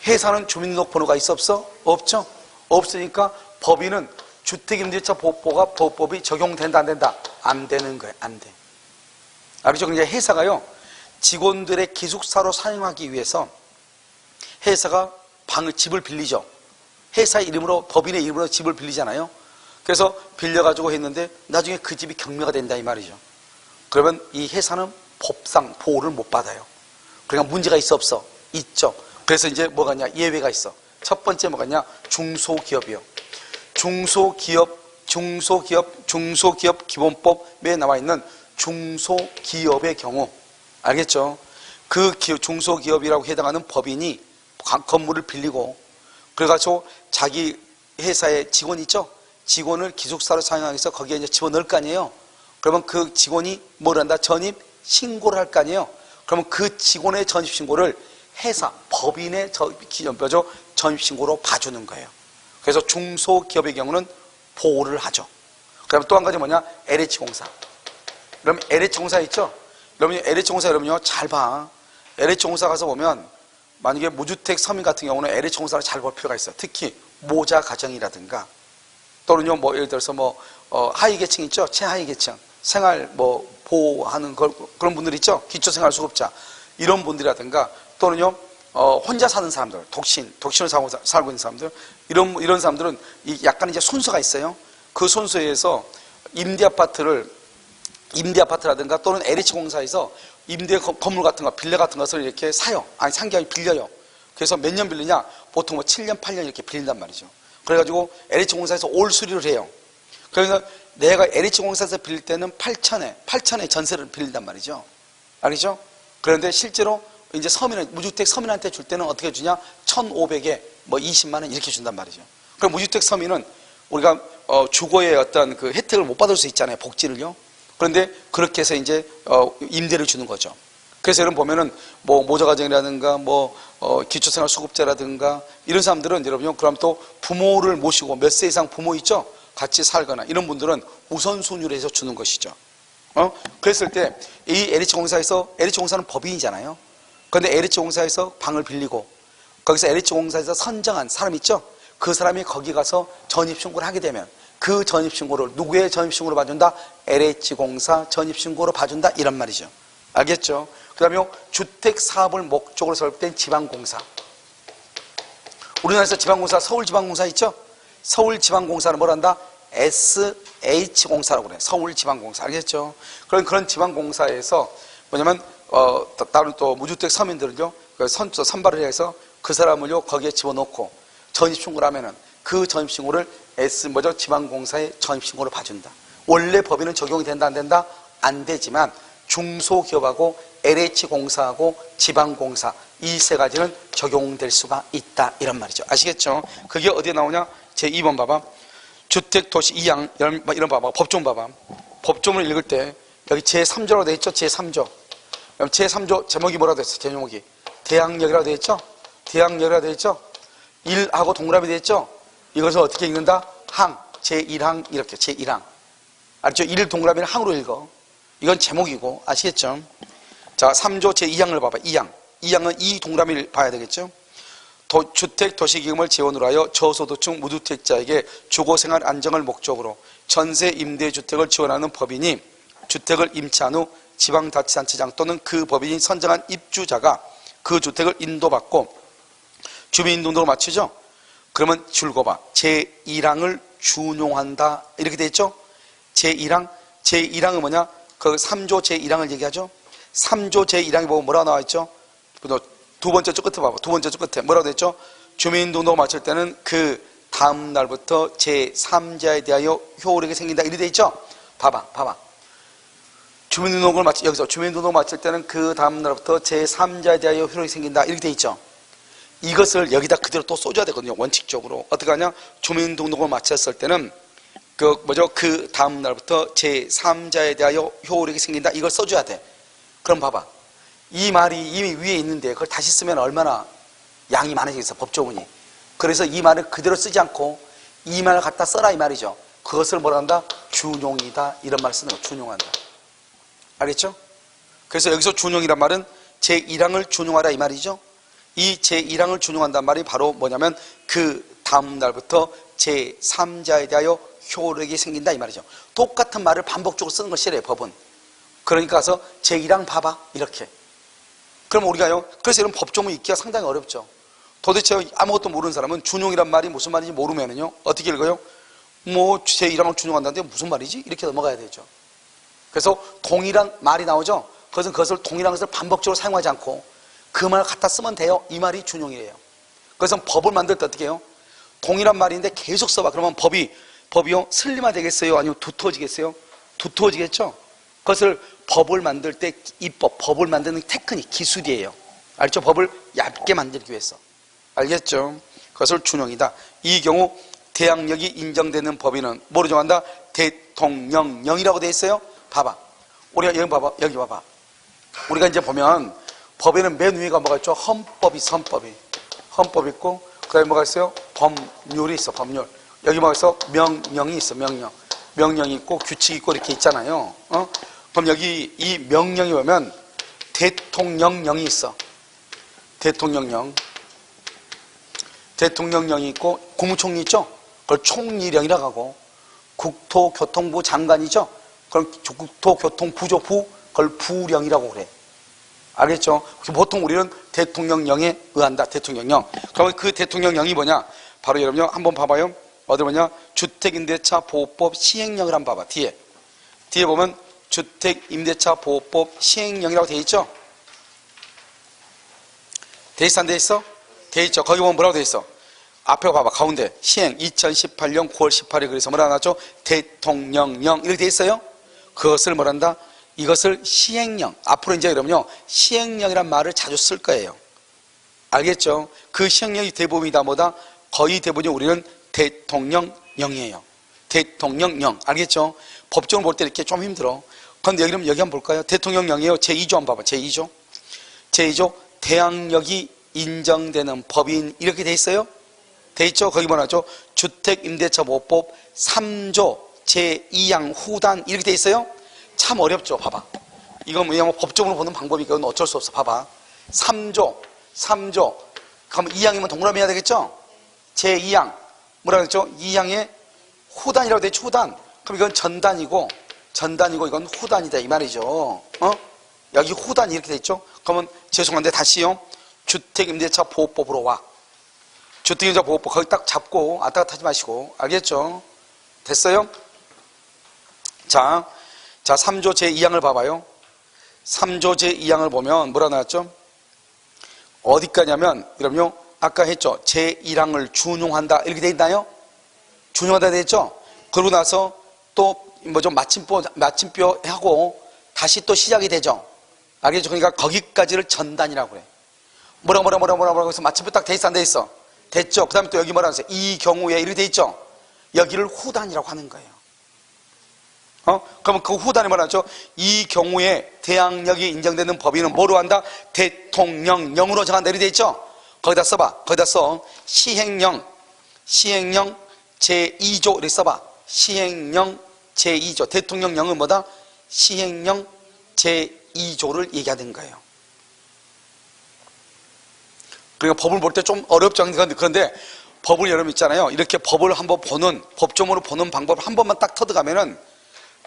회사는 주민등록번호가 있어 없어? 없죠? 없으니까 법인은 주택임대차 보호법이 적용된다 안 된다? 안 되는 거예요. 안 돼. 알겠죠? 그러니까 회사가요 직원들의 기숙사로 사용하기 위해서 회사가 집을 빌리죠. 회사 이름으로 법인의 이름으로 집을 빌리잖아요. 그래서 빌려가지고 했는데 나중에 그 집이 경매가 된다 이 말이죠. 그러면 이 회사는 법상 보호를 못 받아요. 그러니까 문제가 있어 없어? 있죠. 그래서 이제 뭐가 있냐? 예외가 있어. 첫 번째 뭐가 있냐? 중소기업이요. 중소기업 기본법에 나와 있는 중소기업의 경우 알겠죠? 그 중소기업이라고 해당하는 법인이 건물을 빌리고 그래가지고 자기 회사에 직원 있죠? 직원을 기숙사로 사용하기 위해서 거기에 이제 집어넣을 거 아니에요? 그러면 그 직원이 뭘 한다? 전입 신고를 할 거 아니에요? 그러면 그 직원의 전입 신고를 회사, 법인의 전입 신고로 봐주는 거예요. 그래서 중소기업의 경우는 보호를 하죠. 그다음에 또 한 가지 뭐냐? LH공사. 그러면 LH공사 있죠? 여러분 LH공사 여러분요 잘 봐. LH공사 가서 보면 만약에 무주택 서민 같은 경우는 LH공사를 잘 볼 필요가 있어요. 특히 모자 가정이라든가 또는요 예를 들어서 하위 계층 있죠? 최하위 계층 생활 보호하는 그런 분들 있죠? 기초생활수급자 이런 분들이라든가 또는요 혼자 사는 사람들 독신을 살고 있는 사람들 이런 사람들은 약간 이제 순서가 있어요. 그 순서에 의해서 임대 아파트라든가 또는 LH공사에서 임대 건물 같은 거 빌려 같은 것을 이렇게 사요. 아니 산 게 아니라 빌려요. 그래서 몇 년 빌리냐? 보통 7년 8년 이렇게 빌린단 말이죠. 그래가지고 LH공사에서 올 수리를 해요. 그래서 내가 LH공사에서 빌릴 때는 8천에 전세를 빌린단 말이죠. 알겠죠? 그런데 실제로 이제 무주택 서민한테 줄 때는 어떻게 주냐? 1,500에 20만 원 이렇게 준단 말이죠. 그럼 무주택 서민은 우리가 주거의 어떤 그 혜택을 못 받을 수 있잖아요. 복지를요. 그런데 그렇게 해서 이제 임대를 주는 거죠. 그래서 여러분 보면은 모자가정이라든가 기초생활수급자라든가 이런 사람들은 여러분요 그럼 또 부모를 모시고 몇 세 이상 부모 있죠? 같이 살거나 이런 분들은 우선순위로 해서 주는 것이죠. 그랬을 때 이 LH공사는 법인이잖아요. 그런데 LH공사에서 방을 빌리고 거기서 LH공사에서 선정한 사람 있죠? 그 사람이 거기 가서 전입신고를 하게 되면 그 전입신고를 누구의 전입신고로 봐준다? LH공사 전입신고로 봐준다 이런 말이죠. 알겠죠? 그 다음에 주택사업을 목적으로 설립된 지방공사. 우리나라에서 지방공사 서울지방공사 있죠? 서울지방공사는 뭘 한다? SH공사라고 그래요. 서울지방공사. 알겠죠? 그런 지방공사에서 뭐냐면 다른 또 무주택 서민들은요 선발을 해서 그 사람을요 거기에 집어넣고 전입신고를 하면은 그 전입신고를 지방공사의 전입신고를 봐준다. 원래 법인은 적용이 된다 안 된다? 안 되지만 중소기업하고 LH공사하고 지방공사 이 세 가지는 적용될 수가 있다 이런 말이죠. 아시겠죠? 그게 어디에 나오냐? 제2번 봐봐. 주택도시 2항 이런 봐봐. 법조문 봐봐. 법조문을 읽을 때 여기 제3조라고 되어 있죠? 제3조. 그럼 제3조 제목이 뭐라고 되어 있어? 제목이 대항력이라고 되어 있죠? 대항력이라고 되어 있죠? 1하고 동그라미 되어 있죠? 이것을 어떻게 읽는다? 항, 제1항 이렇게 제1항. 알죠? 1 동그라미는 항으로 읽어. 이건 제목이고 아시겠죠? 자, 3조 제2항을 봐봐. 2항. 2항은 이 동그라미를 봐야 되겠죠? 주택 도시기금을 재원으로 하여 저소득층 무주택자에게 주거생활 안정을 목적으로 전세 임대주택을 지원하는 법인이 주택을 임차한 후 지방자치단체장 또는 그 법인이 선정한 입주자가 그 주택을 인도받고 주민등록을 맞추죠? 그러면 줄거봐. 제1항을 준용한다 이렇게 돼 있죠? 제1항, 제1항은 뭐냐? 그 3조 제1항을 얘기하죠? 3조 제1항에 보면 뭐라고 나와 있죠? 두 번째 쪽 끝에 봐봐. 두 번째 쪽 끝에 뭐라고 돼 있죠? 주민등록을 마칠 때는 그 다음 날부터 제3자에 대하여 효력이 생긴다 이렇게 돼 있죠? 봐봐. 주민등록을 마칠 여기서 주민등록을 마칠 때는 그 다음 날부터 제3자에 대하여 효력이 생긴다 이렇게 돼 있죠? 이것을 여기다 그대로 또 써줘야 되거든요. 원칙적으로 어떻게 하냐? 주민등록을 마쳤을 때는 그 다음 날부터 제3자에 대하여 효력이 생긴다 이걸 써줘야 돼. 그럼 봐봐. 이 말이 이미 위에 있는데 그걸 다시 쓰면 얼마나 양이 많아지겠어 법조문이. 그래서 이 말을 그대로 쓰지 않고 이 말을 갖다 써라 이 말이죠. 그것을 뭐라 한다? 준용이다 이런 말을 쓰는 거. 준용한다. 알겠죠? 그래서 여기서 준용이란 말은 제1항을 준용하라 이 말이죠. 이 제1항을 준용한다는 말이 바로 뭐냐면 그 다음 날부터 제3자에 대하여 효력이 생긴다 이 말이죠. 똑같은 말을 반복적으로 쓰는 걸 싫어요 법은. 그러니까 가서 제1항 봐봐 이렇게. 그럼 우리가요, 그래서 이런 법조문 읽기가 상당히 어렵죠. 도대체 아무것도 모르는 사람은 준용이란 말이 무슨 말인지 모르면은요 어떻게 읽어요? 뭐 제1항을 준용한다는데 무슨 말이지? 이렇게 넘어가야 되죠. 그래서 동일한 말이 나오죠. 그것을 동일한 것을 반복적으로 사용하지 않고 그 말을 갖다 쓰면 돼요. 이 말이 준용이래요. 그래서 법을 만들 때 어떻게 해요? 동일한 말인데 계속 써봐. 그러면 법이요 슬림화 되겠어요? 아니면 두터워지겠어요? 두터워지겠죠? 그것을 법을 만들 때 법을 만드는 테크닉, 기술이에요. 알죠? 법을 얇게 만들기 위해서. 알겠죠? 그것을 준용이다. 이 경우 대항력이 인정되는 법인은 뭐로 정한다? 대통령령이라고 되어 있어요. 봐봐. 우리가 여기 봐봐. 우리가 이제 보면 법에는 맨 위가 뭐가 있죠? 헌법이 있어. 헌법 있고 그 다음에 뭐가 있어요? 법률이 있어. 법률. 여기 뭐가 있어? 명령이 있어. 명령이 있고 규칙이 있고 이렇게 있잖아요. 그럼 여기 이 명령이 보면 대통령령이 있어. 대통령령이 있고 국무총리 있죠? 그걸 총리령이라고 하고 국토교통부 장관이죠? 그럼 국토교통부조부 그걸 부령이라고 그래. 알겠죠? 보통 우리는 대통령령에 의한다. 대통령령. 그러면 그 대통령령이 뭐냐? 바로 여러분요 한번 봐봐요. 어디 뭐냐? 주택임대차 보호법 시행령을 한번 봐봐. 뒤에 보면 주택임대차 보호법 시행령이라고 되어 있죠? 돼 있어 안 돼 있어? 돼 있죠. 거기 보면 뭐라고 돼 있어? 앞에 봐봐. 가운데 시행 2018년 9월 18일 그래서 뭐라 나왔죠? 대통령령 이렇게 돼 있어요. 그것을 뭐란다? 이것을 시행령. 앞으로 이제 그러면요 시행령이란 말을 자주 쓸 거예요. 알겠죠? 그 시행령이 대부분이다 뭐다? 거의 대부분이 우리는 대통령령이에요. 대통령령. 알겠죠? 법적으로 볼 때 이렇게 좀 힘들어. 그런데 여기 한번 볼까요? 대통령령이에요. 제2조 한번 봐봐. 제2조 대항력이 인정되는 법인 이렇게 돼 있어요? 돼 있죠? 거기 뭐라죠? 주택임대차보호법 3조 제2항 후단 이렇게 돼 있어요? 참 어렵죠? 봐봐. 이건 뭐 법적으로 보는 방법이니까 어쩔 수 없어. 봐봐. 3조. 그러면 2항이면 동그라미 해야 되겠죠? 제2항. 뭐라고 했죠? 2항에 후단이라고 돼 있죠? 후단. 그럼 이건 전단이고 이건 후단이다 이 말이죠. 여기 후단 이렇게 돼 있죠? 그러면 죄송한데 다시요. 주택임대차 보호법으로 와. 주택임대차 보호법 거기 딱 잡고 왔다 갔다 하지 마시고. 알겠죠? 됐어요? 자 3조 제2항을 봐봐요. 3조 제2항을 보면 뭐라 나왔죠? 어디까지냐면 그럼요 아까 했죠. 제1항을 준용한다 이렇게 돼 있나요? 준용한다 돼 있죠? 그러고 나서 또 뭐 좀 마침표 하고 다시 또 시작이 되죠. 알겠죠? 그러니까 거기까지를 전단이라고 그래. 뭐라고 해서 마침표 딱 돼 있어, 안 돼 있어? 됐죠? 그 다음에 또 여기 뭐라고 했어요? 이 경우에 이렇게 돼 있죠? 여기를 후단이라고 하는 거예요. 그러면 그 후단이 뭐라죠? 이 경우에 대항력이 인정되는 법인은 뭐로 한다? 대통령령으로 정한다. 이렇게 돼 있죠? 거기다 써봐. 거기다 써. 시행령 제2조 이렇게 써봐. 시행령 제2조. 대통령령은 뭐다? 시행령 제2조를 얘기하는 거예요. 그러니까 법을 볼 때 좀 어렵죠. 그런데 법을 여러분 있잖아요. 이렇게 법을 한번 보는, 법조문을 보는 방법을 한 번만 딱 터득하면은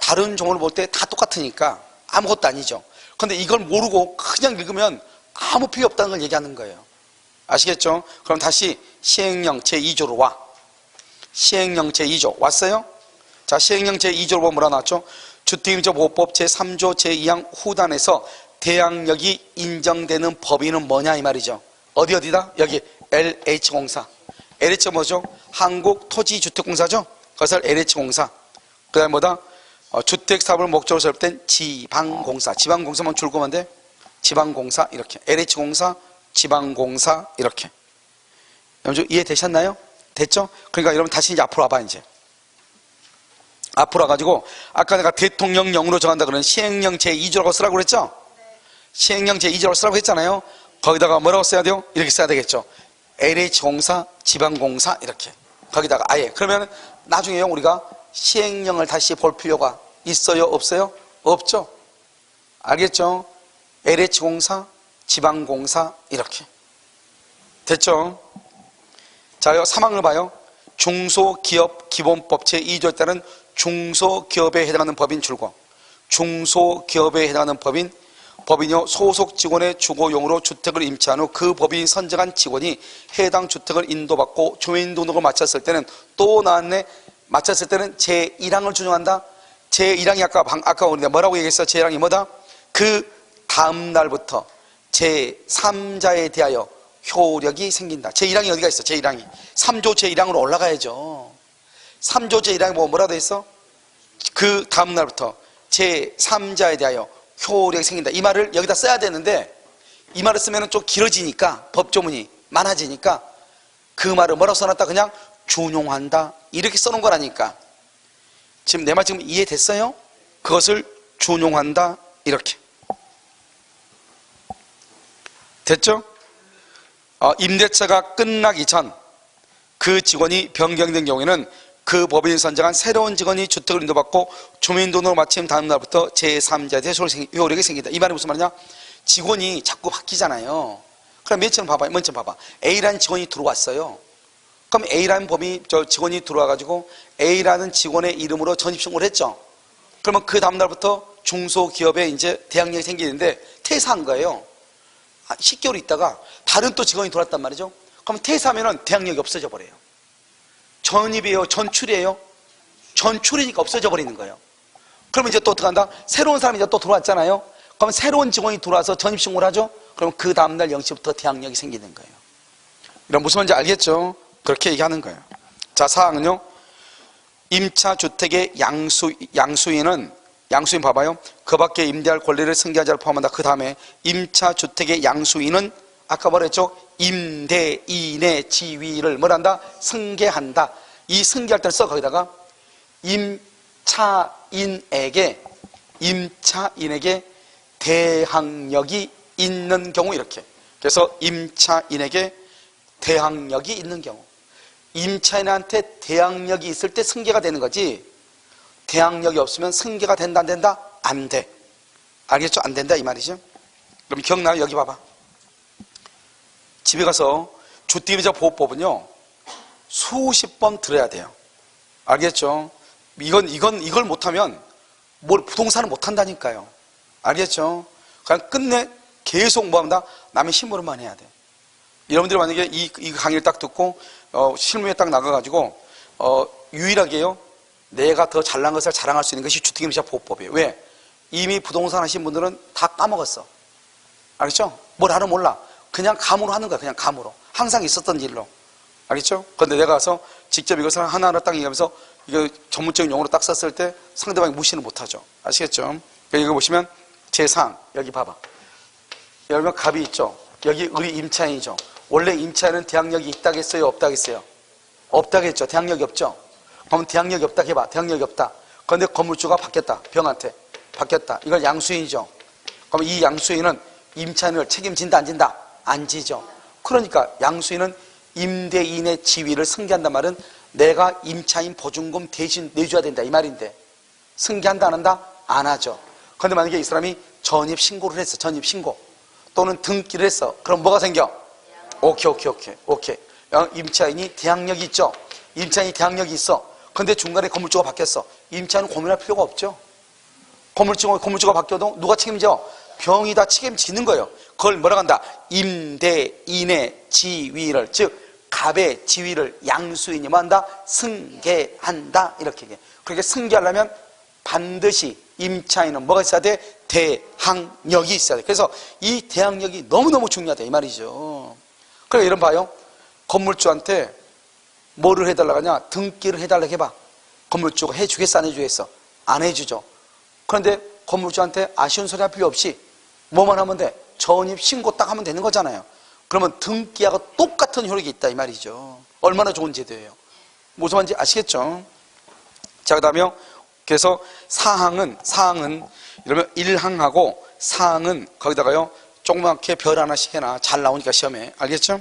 다른 종을 볼 때 다 똑같으니까 아무것도 아니죠. 그런데 이걸 모르고 그냥 읽으면 아무 필요 없다는 걸 얘기하는 거예요. 아시겠죠? 그럼 다시 시행령 제2조로 와. 시행령 제2조 왔어요? 자, 시행령 제2조로 보면 뭐라 나왔죠? 주택임대보호법 제3조 제2항 후단에서 대항력이 인정되는 법인은 뭐냐 이 말이죠. 어디다? 여기 LH공사. LH가 뭐죠? 한국토지주택공사죠? 그것을 LH공사. 그 다음에 뭐다? 주택사업을 목적으로 설립된 지방공사. 지방공사만 줄거면 돼? 지방공사 이렇게. LH공사, 지방공사 이렇게. 여러분 이해되셨나요? 됐죠? 그러니까 여러분 다시 이제 앞으로 와봐 이제. 앞으로 와가지고 아까 내가 대통령령으로 정한다 그러는 시행령 제2조라고 쓰라고 그랬죠? 시행령 제2조라고 쓰라고 했잖아요. 거기다가 뭐라고 써야 돼요? 이렇게 써야 되겠죠. LH공사, 지방공사 이렇게. 거기다가 아예. 그러면 나중에 우리가 시행령을 다시 볼 필요가 있어요? 없어요? 없죠. 알겠죠? LH공사, 지방공사 이렇게. 됐죠? 자, 3항을 봐요. 중소기업기본법 제2조에 따른 중소기업에 해당하는 법인 출고. 중소기업에 해당하는 법인이요 소속 직원의 주거용으로 주택을 임차한 후 그 법인이 선정한 직원이 해당 주택을 인도받고 주민등록을 마쳤을 때는 또 나왔네. 마쳤을 때는 제1항을 준용한다. 제1항이 아까 우리가 뭐라고 얘기했어? 제1항이 뭐다? 그 다음 날부터 제3자에 대하여 효력이 생긴다. 제1항이 어디가 있어? 제1항이 3조 제1항으로 올라가야죠. 3조 제1항이 뭐라고 돼 있어? 그 다음 날부터 제3자에 대하여 효력이 생긴다. 이 말을 여기다 써야 되는데 이 말을 쓰면 좀 길어지니까 법조문이 많아지니까 그 말을 뭐라고 써놨다? 그냥 준용한다 이렇게 써놓은 거라니까. 지금 내 말 지금 이해됐어요? 그것을 준용한다 이렇게. 됐죠? 임대차가 끝나기 전 그 직원이 변경된 경우에는 그 법인이 선정한 새로운 직원이 주택을 인도받고 주민등록을 마친 다음 날부터 제3자에 대해 효력이 생긴다. 이 말이 무슨 말이냐? 직원이 자꾸 바뀌잖아요. 그럼 맨 처음 봐봐. A라는 직원이 들어왔어요. 그럼 A라는 직원이 들어와가지고 A라는 직원의 이름으로 전입신고를 했죠. 그러면 그 다음 날부터 중소기업에 이제 대항력이 생기는데 퇴사한 거예요. 10개월 있다가 다른 또 직원이 들어왔단 말이죠. 그럼 퇴사하면은 대항력이 없어져 버려요. 전입이에요? 전출이에요? 전출이니까 없어져 버리는 거예요. 그러면 이제 또 어떻게 한다? 새로운 사람이 이제 또 들어왔잖아요. 그럼 새로운 직원이 들어와서 전입신고를 하죠? 그럼 그 다음날 0시부터 대항력이 생기는 거예요. 이런 무슨 말인지 알겠죠? 그렇게 얘기하는 거예요. 자, 사항은요. 임차주택의 양수인은 봐봐요. 그 밖에 임대할 권리를 승계한 자를 포함한다. 그 다음에 임차주택의 양수인은 아까 뭐랬죠? 임대인의 지위를 뭐란다? 승계한다. 이 승계할 때는 써 거기다가 임차인에게 대항력이 있는 경우 이렇게. 그래서 임차인에게 대항력이 있는 경우. 임차인한테 대항력이 있을 때 승계가 되는 거지. 대항력이 없으면 승계가 된다 안 된다? 안 돼. 알겠죠? 안 된다 이 말이죠. 그럼 기억나요? 여기 봐봐. 집에 가서 주택임대차 보호법은요 수십 번 들어야 돼요. 알겠죠? 이걸 못하면 부동산을 못한다니까요. 알겠죠? 그냥 끝내 계속 뭐합니다? 남의 심부름만 해야 돼. 여러분들이 만약에 이 강의를 딱 듣고 실무에 딱 나가가지고 유일하게요 내가 더 잘난 것을 자랑할 수 있는 것이 주택임대차 보호법이에요. 왜? 이미 부동산 하신 분들은 다 까먹었어. 알겠죠? 뭘 알아 몰라. 그냥 감으로 하는 거야. 그냥 감으로. 항상 있었던 일로. 알겠죠? 그런데 내가 가서 직접 이것을 하나하나 딱 얘기하면서 이거 전문적인 용어로 딱 썼을 때 상대방이 무시는 못하죠. 아시겠죠? 이거 보시면 제4항 여기 봐봐. 여러분 갑이 있죠. 여기 우리 임차인이죠. 원래 임차인은 대항력이 있다겠어요? 없다겠어요? 없다겠죠. 대항력이 없죠. 그럼 대항력이 없다 해봐. 대항력이 없다. 그런데 건물주가 바뀌었다. 병한테 바뀌었다. 이걸 양수인이죠. 그럼 이 양수인은 임차인을 책임진다 안 진다? 안 지죠. 그러니까 양수인은 임대인의 지위를 승계한단 말은 내가 임차인 보증금 대신 내줘야 된다 이 말인데, 승계한다 안 한다? 안 하죠. 그런데 만약에 이 사람이 전입신고를 했어. 전입신고 또는 등기를 했어. 그럼 뭐가 생겨? 오케이. 임차인이 대항력이 있죠. 임차인이 대항력이 있어. 근데 중간에 건물주가 바뀌었어. 임차인은 고민할 필요가 없죠. 건물주가 바뀌어도 누가 책임져? 병이 다 책임지는 거예요. 그걸 뭐라고 한다? 임대인의 지위를, 즉 갑의 지위를 양수인이 뭐 한다? 승계한다. 이렇게 얘기해. 그렇게 승계하려면 반드시 임차인은 뭐가 있어야 돼? 대항력이 있어야 돼. 그래서 이 대항력이 너무너무 중요하다 이 말이죠. 그러니까 이런 봐요. 건물주한테 뭐를 해달라고 하냐? 등기를 해달라고 해봐. 건물주가 해주겠어 안 해주겠어? 안 해주죠. 그런데 건물주한테 아쉬운 소리 할 필요 없이 뭐만 하면 돼? 전입 신고 딱 하면 되는 거잖아요. 그러면 등기하고 똑같은 효력이 있다 이 말이죠. 얼마나 좋은 제도예요. 무슨 말인지 아시겠죠? 자, 그 다음에 그래서 사항은 이러면 1항하고 사항은 거기다가요 조그맣게 별 하나씩 해놔. 잘 나오니까 시험에. 알겠죠?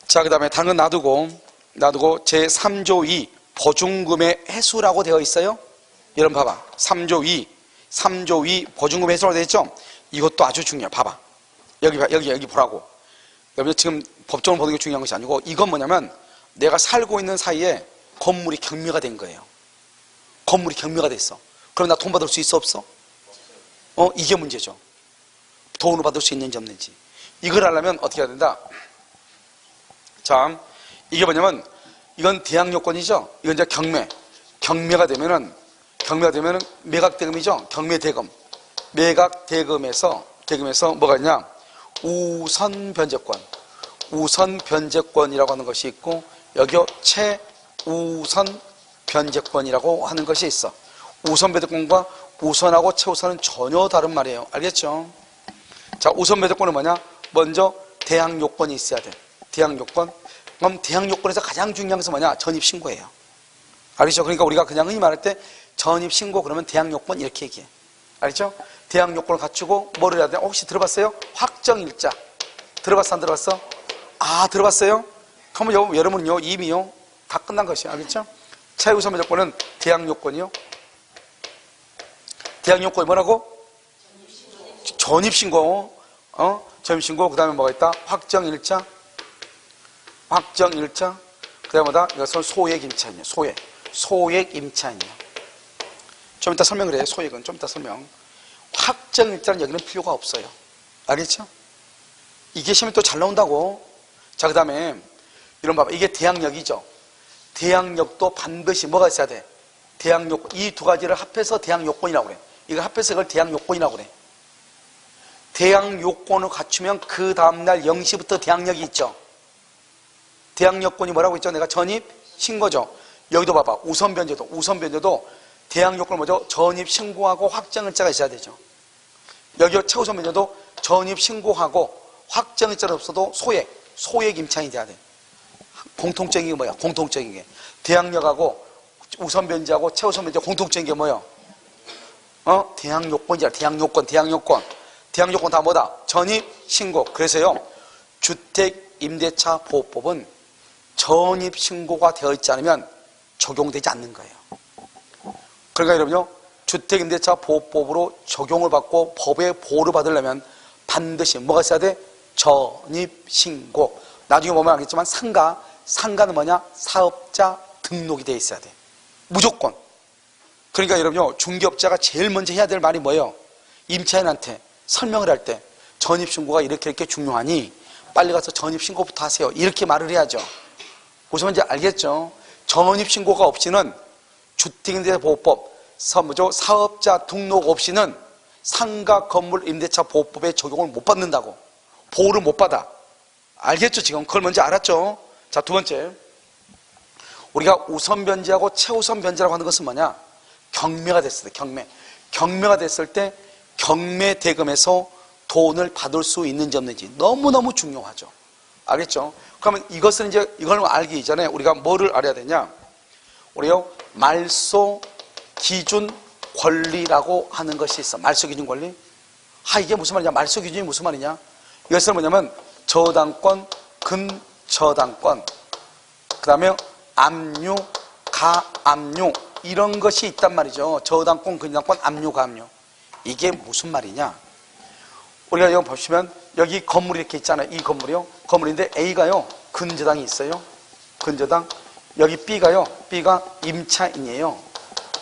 자, 그 다음에 당은 놔두고 제3조 2 보증금의 회수라고 되어 있어요. 여러분 봐봐. 3조 2 보증금 회수라고 되어 있죠? 이것도 아주 중요해. 봐봐. 여기 보라고. 여러분 지금 법정을 보는 게 중요한 것이 아니고, 이건 뭐냐면 내가 살고 있는 사이에 건물이 경매가 된 거예요. 건물이 경매가 됐어. 그럼 나 돈 받을 수 있어 없어? 이게 문제죠. 돈을 받을 수 있는지 없는지. 이걸 하려면 어떻게 해야 된다? 자, 이게 뭐냐면 이건 대항요건이죠. 이건 이제 경매가 되면은 매각대금이죠. 경매대금. 매각대금에서 뭐가 있냐? 우선변제권이라고 하는 것이 있고, 여기요 최우선변제권이라고 하는 것이 있어. 우선변제권과 우선하고 최우선은 전혀 다른 말이에요. 알겠죠? 자, 우선변제권은 뭐냐? 먼저 대항요건이 있어야 돼. 대항요건. 그럼 대항요건에서 가장 중요한 것은 뭐냐? 전입신고예요. 알겠죠? 그러니까 우리가 그냥 흔히 말할 때 전입신고 그러면 대항요건 이렇게 얘기해. 알겠죠? 대항요건을 갖추고 뭐를 해야 돼? 혹시 들어봤어요? 확정일자. 들어봤어 안 들어봤어? 아, 들어봤어요? 그러면 여러분은요 이미요 다 끝난 것이에요. 알겠죠? 최우선 변제권은 대항요건이요. 대항요건이 뭐라고? 전입신고. 전입신고. 그 다음에 뭐가 있다? 확정일자. 그 다음에 뭐다? 이것은 소액임차인이에요. 소액임차인이에요. 좀 이따 설명을 해요. 소액은 좀 이따 설명. 확정일자는 여기는 필요가 없어요. 알겠죠? 이게 시험에 또 잘 나온다고. 자, 그 다음에 이런 봐봐. 이게 대항력이죠. 대항력도 반드시 뭐가 있어야 돼? 대항요건. 이 두 가지를 합해서 대항요건이라고 그래. 이걸 합해서 이걸 대항요건이라고 그래. 대항요건을 갖추면 그 다음날 0시부터 대항력이 있죠. 대항요건이 뭐라고 했죠? 내가 전입 신고죠. 여기도 봐봐. 우선변제도 대항요건을 먼저 전입 신고하고 확정일자가 있어야 되죠. 여기 최우선 변제도 전입 신고하고 확정일자는 없어도 소액 임차인이 돼야 돼. 공통적인 게 뭐야? 공통적인 게 대항력하고 우선 변제하고 최우선 변제 공통적인 게 뭐야? 대항요건이잖아. 대항요건 다 뭐다? 전입 신고. 그래서요 주택임대차 보호법은 전입 신고가 되어 있지 않으면 적용되지 않는 거예요. 그러니까 여러분요 주택임대차 보호법으로 적용을 받고 법의 보호를 받으려면 반드시 뭐가 있어야 돼? 전입신고. 나중에 보면 알겠지만 상가는 뭐냐? 사업자 등록이 돼 있어야 돼. 무조건. 그러니까 여러분요 중개업자가 제일 먼저 해야 될 말이 뭐예요? 임차인한테 설명을 할 때 전입신고가 이렇게 중요하니 빨리 가서 전입신고부터 하세요. 이렇게 말을 해야죠. 무슨 말인지 알겠죠? 전입신고가 없이는 주택임대차 보호법 사업자 등록 없이는 상가 건물 임대차 보호법에 적용을 못 받는다고. 보호를 못 받아. 알겠죠? 지금 그걸 먼저 알았죠? 자, 두 번째, 우리가 우선 변제하고 최우선 변제라고 하는 것은 뭐냐? 경매가 됐을 때 경매가 됐을 때 경매 대금에서 돈을 받을 수 있는지 없는지 너무너무 중요하죠. 알겠죠? 그러면 이것은 이제 이걸 알기 이전에 우리가 뭐를 알아야 되냐? 우리요 말소 기준 권리라고 하는 것이 있어. 말소 기준 권리. 이게 무슨 말이냐? 말소 기준이 무슨 말이냐? 이것은 뭐냐면 저당권, 근저당권, 그 다음에 압류, 가압류 이런 것이 있단 말이죠. 저당권, 근저당권, 압류, 가압류. 이게 무슨 말이냐? 우리가 여기 보시면 여기 건물이 이렇게 있잖아요. 이 건물이요. 건물인데 A가요 근저당이 있어요. 근저당. 여기 B가요. B가 임차인이에요.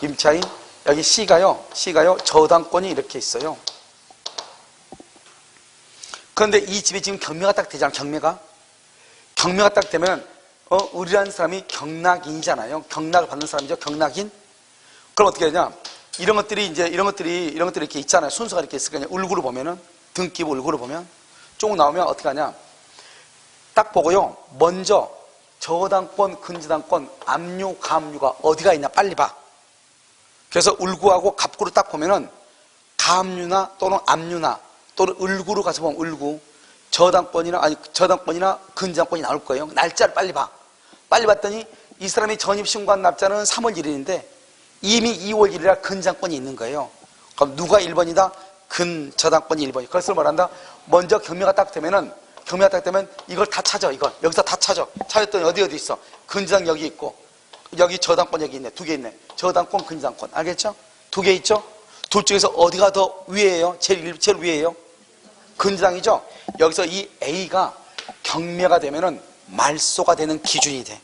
임차인. 여기 C가요 저당권이 이렇게 있어요. 그런데 이 집에 지금 경매가 딱 되잖아요. 경매가 딱 되면 의리라는 사람이 경락인이잖아요. 경락을 받는 사람이죠. 경락인. 그럼 어떻게 되냐? 이런 것들이 이렇게 있잖아요. 순서가 이렇게 있을 거냐. 울구를 보면은 등기부 울구를 보면 쭉 나오면 어떻게 하냐? 딱 보고요. 먼저 저당권, 근저당권, 압류, 가압류가 어디가 있나 빨리 봐. 그래서 울구하고 갑구를 딱 보면은 가압류나 또는 압류나 또는 을구로 가서 보면 을구, 저당권이나 근저당권이 나올 거예요. 날짜를 빨리 봐. 빨리 봤더니 이 사람이 전입신고한 날짜는 3월 1일인데 이미 2월 1일이라 근저당권이 있는 거예요. 그럼 누가 1번이다? 근저당권이 1번이. 그래서 뭐란다? 먼저 경매가 딱 되면 이걸 다 찾아. 이걸 여기서 다 찾았더니 어디 있어? 근저당 여기 있고 여기 저당권 여기 있네. 두 개 있네. 저당권, 근저당권. 알겠죠? 두 개 있죠? 둘 중에서 어디가 더 위에요? 제일 위에요? 근저당이죠? 여기서 이 A가 경매가 되면은 말소가 되는 기준이 돼.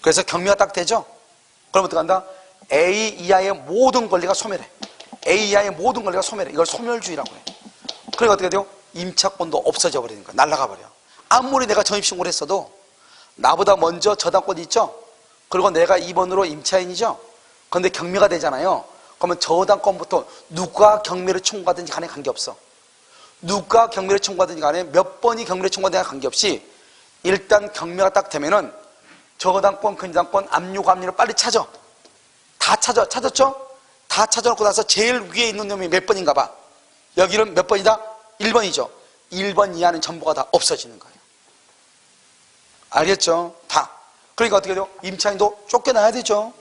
그래서 경매가 딱 되죠? 그럼 어떻게 한다? A 이하의 모든 권리가 소멸해. A 이하의 모든 권리가 소멸해. 이걸 소멸주의라고 해. 그러니까 어떻게 돼요? 임차권도 없어져 버리는 거야. 날아가 버려. 아무리 내가 전입신고를 했어도 나보다 먼저 저당권이 있죠? 그리고 내가 2번으로 임차인이죠? 그런데 경매가 되잖아요. 그러면 저당권부터 누가 경매를 청구하든지 간에 관계없어. 누가 경매를 청구하든지 간에 몇 번이 경매를 청구하든지 관계없이 일단 경매가 딱 되면은 저당권, 근저당권, 압류, 가압류를 빨리 찾아. 다 찾았죠? 다 찾아놓고 나서 제일 위에 있는 놈이 몇 번인가 봐. 여기는 몇 번이다? 1번이죠. 1번 이하는 전부가 다 없어지는 거예요. 알겠죠? 다. 그러니까 어떻게 돼요? 임차인도 쫓겨나야 되죠.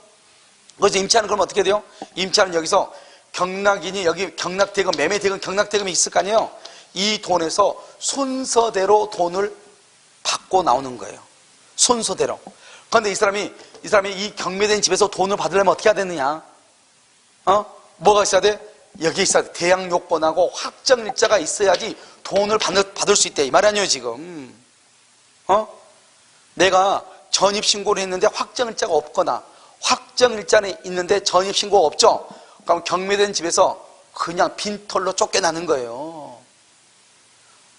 그래서 임차인은 그럼 어떻게 돼요? 임차인은 여기서 경락인이 여기 경락대금, 매매대금, 경락대금이 있을 거 아니에요? 이 돈에서 순서대로 돈을 받고 나오는 거예요. 순서대로. 그런데 이 사람이 이 경매된 집에서 돈을 받으려면 어떻게 해야 되느냐? 뭐가 있어야 돼? 여기 있어야 돼. 대항 요건하고 확정일자가 있어야지 돈을 받을 수 있대. 이 말 아니에요, 지금. 내가 전입신고를 했는데 확정일자가 없거나 확정일자는 있는데 전입신고가 없죠? 그럼 경매된 집에서 그냥 빈털로 쫓겨나는 거예요.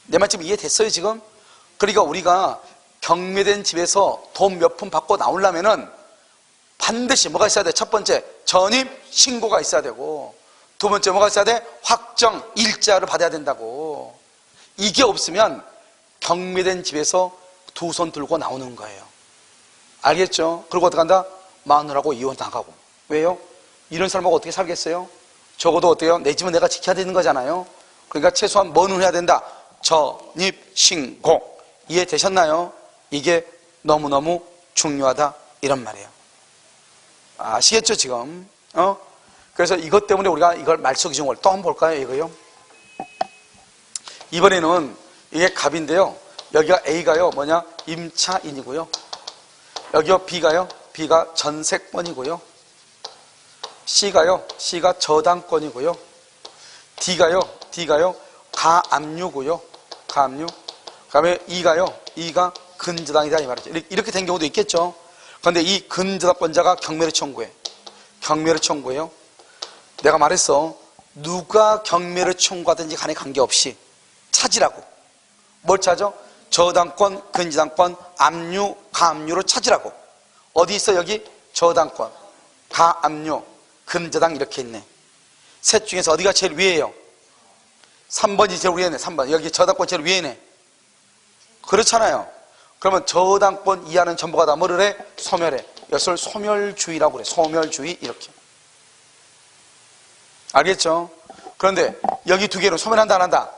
내 말 지금 이해됐어요, 지금? 그러니까 우리가 경매된 집에서 돈 몇 푼 받고 나오려면은 반드시 뭐가 있어야 돼? 첫 번째, 전입신고가 있어야 되고, 두 번째 뭐가 있어야 돼? 확정일자를 받아야 된다고. 이게 없으면 경매된 집에서 두 손 들고 나오는 거예요. 알겠죠? 그리고 어떻게 한다? 마누라하고 이혼 나가고. 왜요? 이런 사람하고 어떻게 살겠어요? 적어도 어때요? 내 집은 내가 지켜야 되는 거잖아요. 그러니까 최소한 뭐는 해야 된다? 전입신고. 이해되셨나요? 이게 너무너무 중요하다 이런 말이에요. 아시겠죠 지금? 그래서 이것 때문에 우리가 이걸 말소기준을 또 한번 볼까요? 이거요. 이번에는 이게 갑인데요. 여기가 A가요 뭐냐? 임차인이고요. 여기가 B가 전세권이고요. C가 저당권이고요. D가요 가압류고요. 가압류. 그 다음에 E가 근저당이다 이 말이죠. 이렇게 된 경우도 있겠죠. 그런데 이 근저당권자가 경매를 청구해요. 내가 말했어. 누가 경매를 청구하든지 간에 관계없이 찾으라고. 뭘 찾아? 저당권, 근저당권, 압류, 가압류를 찾으라고. 어디 있어 여기? 저당권, 가압류, 근저당 이렇게 있네. 셋 중에서 어디가 제일 위에요? 3번이 제일 위에네. 3번. 여기 저당권 제일 위에네. 그렇잖아요. 그러면 저당권 이하는 전부가 다 뭐를 해? 소멸해. 이것을 소멸주의라고 그래. 소멸주의 이렇게. 알겠죠? 그런데 여기 두 개는 소멸한다 안 한다?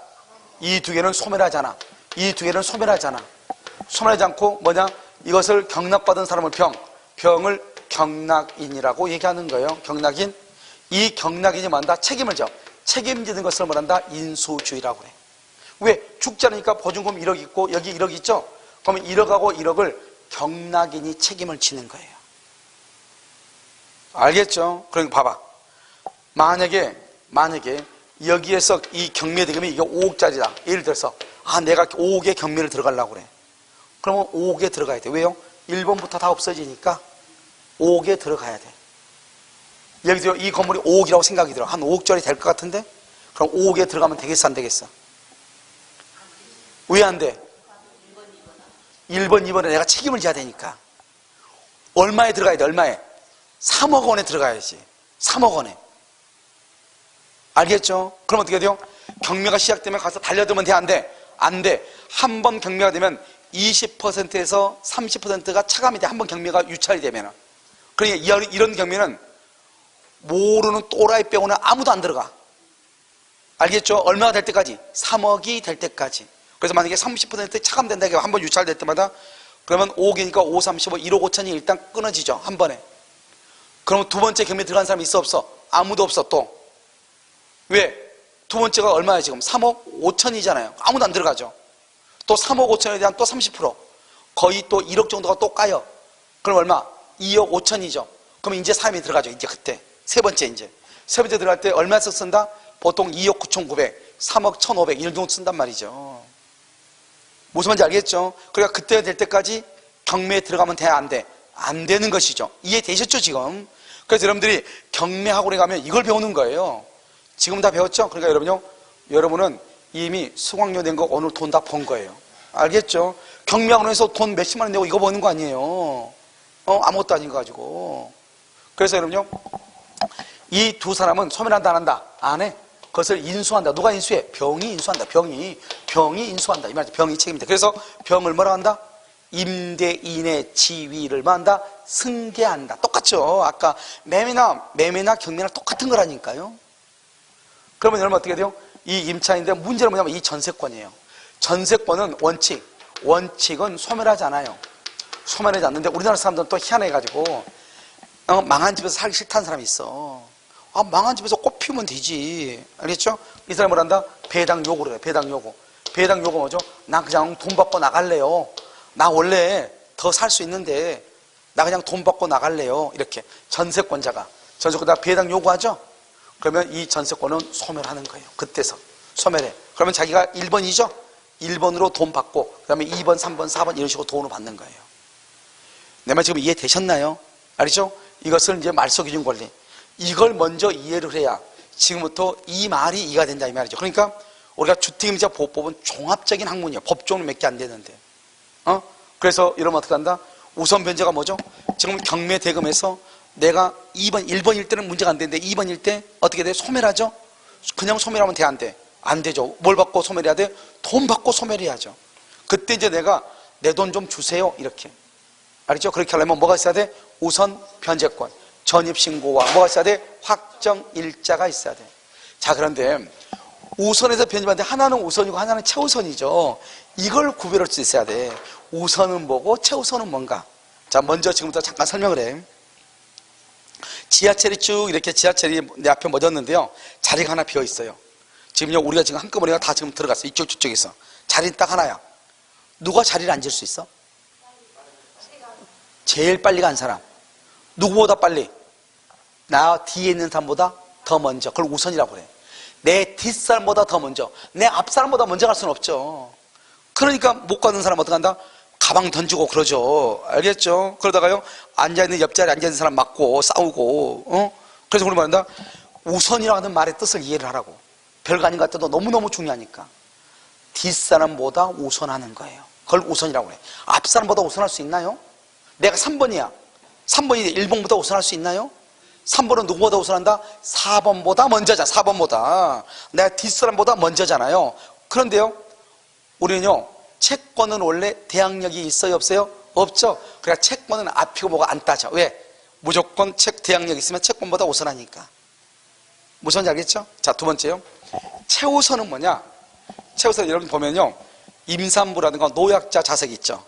이 두 개는 소멸하지 않아. 이 두 개는 소멸하지 않아. 소멸하지 않고 뭐냐? 이것을 경락받은 사람을 병을 경락인이라고 얘기하는 거예요. 경락인. 이 경락인이 뭐한다? 책임을 져. 책임지는 것을 뭐한다? 인수주의라고 그래. 왜? 죽지 않으니까 보증금 1억 있고 여기 1억 있죠? 그러면 1억하고 1억을 경락인이 책임을 지는 거예요. 알겠죠? 그러니까 봐봐. 만약에 여기에서 이 경매대금이 이게 5억짜리다. 예를 들어서 내가 5억에 경매를 들어가려고 그래. 그러면 5억에 들어가야 돼. 왜요? 1번부터 다 없어지니까 5억에 들어가야 돼. 여기서 이 건물이 5억이라고 생각이 들어. 한 5억짜리 될 것 같은데? 그럼 5억에 들어가면 되겠어 안 되겠어? 왜 안 돼? 1번, 2번에 내가 책임을 져야 되니까. 얼마에 들어가야 돼? 얼마에? 3억 원에 들어가야지. 3억 원에. 알겠죠? 그럼 어떻게 돼요? 경매가 시작되면 가서 달려들면 돼? 안 돼? 안 돼. 한 번 경매가 되면 20%에서 30%가 차감이 돼. 한 번 경매가 유찰이 되면. 그러니까 이런 경매는 모르는 또라이 빼고는 아무도 안 들어가. 알겠죠? 얼마가 될 때까지? 3억이 될 때까지. 그래서 만약에 30% 차감된다. 한 번 유찰될 때마다 그러면 5억이니까 5, 35, 1억 5천이 일단 끊어지죠. 한 번에. 그럼 두 번째 경매 들어간 사람이 있어 없어? 아무도 없어 또. 왜? 두 번째가 얼마야 지금? 3억 5천이잖아요. 아무도 안 들어가죠. 또 3억 5천에 대한 또 30%. 거의 또 1억 정도가 또 까요. 그럼 얼마? 2억 5천이죠. 그럼 이제 3이 들어가죠. 이제 그때. 세 번째 이제. 세 번째 들어갈 때 얼마씩 쓴다? 보통 2억 9,900, 3억 1,500 이 정도 쓴단 말이죠. 무슨 말인지 알겠죠? 그러니까 그때 될 때까지 경매에 들어가면 돼? 안 돼? 안 되는 것이죠. 이해되셨죠 지금? 그래서 여러분들이 경매학원에 가면 이걸 배우는 거예요. 지금 다 배웠죠? 그러니까 여러분은 이미 수강료 낸 거 오늘 돈 다 번 거예요. 알겠죠? 경매학원에서 돈 몇십만 원 내고 이거 버는 거 아니에요. 아무것도 아닌 거 가지고. 그래서 여러분요, 이 두 사람은 소멸한다 안 한다? 안 해. 그것을 인수한다. 누가 인수해? 병이 인수한다. 병이 인수한다. 이 말이죠. 병이 책임진다. 그래서 병을 뭐라 한다? 임대인의 지위를 뭐 한다? 승계한다. 똑같죠. 아까 매매나 경매나 똑같은 거라니까요. 그러면 여러분 어떻게 돼요? 이 임차인데 문제는 뭐냐면 이 전세권이에요. 전세권은 원칙은 소멸하지 않아요. 소멸하지 않는데 우리나라 사람들은 또 희한해가지고 망한 집에서 살기 싫다는 사람이 있어. 망한 집에서 꽃 피우면 되지. 알겠죠? 이 사람이 뭐란다? 배당 요구를 해. 배당 요구. 배당 요구 뭐죠? 나 그냥 돈 받고 나갈래요. 나 원래 더 살 수 있는데 나 그냥 돈 받고 나갈래요. 이렇게 전세권자가 배당 요구하죠? 그러면 이 전세권은 소멸하는 거예요. 그때서 소멸해. 그러면 자기가 1번이죠? 1번으로 돈 받고 그 다음에 2번, 3번, 4번 이런 식으로 돈을 받는 거예요. 내 말 지금 이해되셨나요? 알죠? 이것을 이제 말소기준 권리. 이걸 먼저 이해를 해야 지금부터 이 말이 이해가 된다 이 말이죠. 그러니까 우리가 주택임대차 보호법은 종합적인 학문이에요. 법조는 몇 개 안 되는데. 그래서 이러면 어떻게 한다? 우선 변제가 뭐죠? 지금 경매 대금에서 내가 1번일 때는 문제가 안 되는데 2번일 때 어떻게 돼? 소멸하죠? 그냥 소멸하면 돼? 안 돼? 안 되죠. 뭘 받고 소멸해야 돼? 돈 받고 소멸해야죠. 그때 이제 내가 내 돈 좀 주세요. 이렇게. 알겠죠? 그렇게 하려면 뭐가 있어야 돼? 우선 변제권, 전입신고와 뭐가 있어야 돼? 확정일자가 있어야 돼. 자, 그런데 우선에서 변제하는데 하나는 우선이고 하나는 최우선이죠. 이걸 구별할 수 있어야 돼. 우선은 뭐고 최우선은 뭔가. 자, 먼저 지금부터 잠깐 설명을 해. 지하철이 쭉 이렇게 지하철이 내 앞에 멎었는데요. 자리가 하나 비어 있어요. 지금요, 우리가 지금 한꺼번에 다 지금 들어갔어. 이쪽, 저쪽에서. 자리는 딱 하나야. 누가 자리를 앉을 수 있어? 제일 빨리 간 사람. 누구보다 빨리? 나 뒤에 있는 사람보다 더 먼저. 그걸 우선이라고 그래. 내 뒷사람보다 더 먼저. 내 앞사람보다 먼저 갈 수는 없죠. 그러니까 못 가는 사람 어떻게 한다? 가방 던지고 그러죠. 알겠죠? 그러다가요, 앉아있는 옆자리에 앉아있는 사람 맞고 싸우고, 그래서 우리 말한다? 우선이라고 하는 말의 뜻을 이해를 하라고. 별거 아닌 것 같아도 너무너무 중요하니까. 뒷사람보다 우선하는 거예요. 그걸 우선이라고 그래. 앞사람보다 우선할 수 있나요? 내가 3번이야. 3번인데 1번보다 우선할 수 있나요? 3번은 누구보다 우선한다? 4번보다 먼저잖아. 4번보다. 내가 뒷사람보다 먼저잖아요. 그런데요, 우리는요, 채권은 원래 대항력이 있어요? 없어요? 없죠. 그러니까 채권은 앞이고 뭐가 안 따져. 왜? 무조건 대항력이 있으면 채권보다 우선하니까. 무슨 말인지 알겠죠? 자, 두 번째요. 최우선은 뭐냐? 최우선 여러분 보면요. 임산부라든가 노약자 자석이 있죠.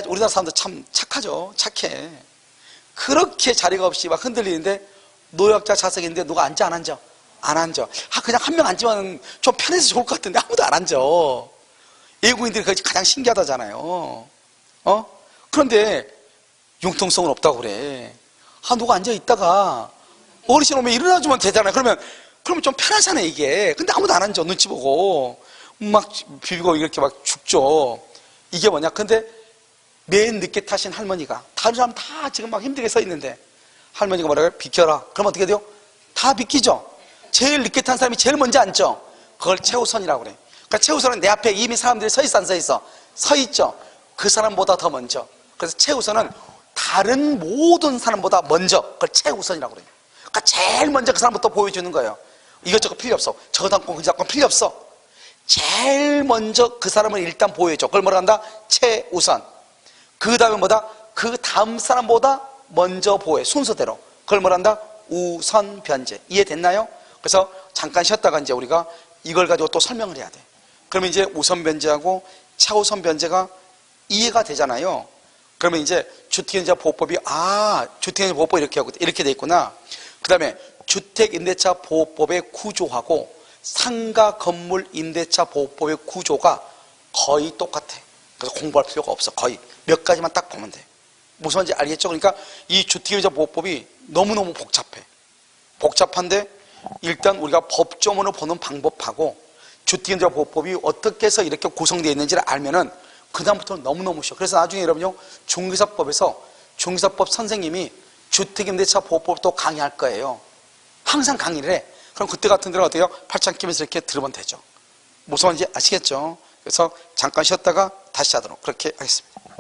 우리나라 사람들 참 착하죠. 착해. 그렇게 자리가 없이 막 흔들리는데 노약자 자석인데 누가 앉아 안 앉아? 안 앉아. 그냥 한 명 앉으면 좀 편해서 좋을 것 같은데 아무도 안 앉아. 외국인들이 그게 가장 신기하다잖아요. 그런데 융통성은 없다고 그래. 누가 앉아 있다가 어르신 오면 일어나주면 되잖아요. 그러면 좀 편하잖아요, 이게. 근데 아무도 안 앉아. 눈치 보고 막 비비고 이렇게 막 죽죠. 이게 뭐냐? 근데 맨 늦게 타신 할머니가, 다른 사람 다 지금 막 힘들게 서 있는데 할머니가 뭐라고요? 비켜라. 그럼 어떻게 돼요? 다 비키죠. 제일 늦게 탄 사람이 제일 먼저 앉죠. 그걸 최우선이라고 그래. 그러니까 최우선은 내 앞에 이미 사람들이 서 있어, 안 서 있어? 서 있죠. 그 사람보다 더 먼저. 그래서 최우선은 다른 모든 사람보다 먼저. 그걸 최우선이라고 그래요. 그러니까 제일 먼저 그 사람부터 보여주는 거예요. 이것저것 필요 없어. 저거 담고 그거 담고 필요 없어. 제일 먼저 그 사람을 일단 보여줘. 그걸 뭐라 한다? 최우선. 그 다음에 뭐다? 그 다음 사람보다 먼저 보호해. 순서대로. 그걸 뭐라 한다? 우선 변제. 이해됐나요? 그래서 잠깐 쉬었다가 이제 우리가 이걸 가지고 또 설명을 해야 돼. 그러면 이제 우선 변제하고 차우선 변제가 이해가 되잖아요. 그러면 이제 주택임대차 보호법이 주택임대차 보호법이 이렇게 돼 있구나. 그 다음에 주택임대차 보호법의 구조하고 상가 건물 임대차 보호법의 구조가 거의 똑같아. 그래서 공부할 필요가 없어. 거의 몇 가지만 딱 보면 돼. 무슨 말인지 알겠죠? 그러니까 이 주택임대차 보호법이 너무너무 복잡해. 복잡한데 일단 우리가 법조문을 보는 방법하고 주택임대차 보호법이 어떻게 해서 이렇게 구성되어 있는지를 알면은 그다음부터는 너무너무 쉬워. 그래서 나중에 여러분요, 중개사법에서 중개사법 선생님이 주택임대차 보호법도 강의할 거예요. 항상 강의를 해. 그럼 그때 같은 데는 어때요? 팔짱 끼면서 이렇게 들으면 되죠. 무슨 말인지 아시겠죠? 그래서 잠깐 쉬었다가 다시 하도록 그렇게 하겠습니다.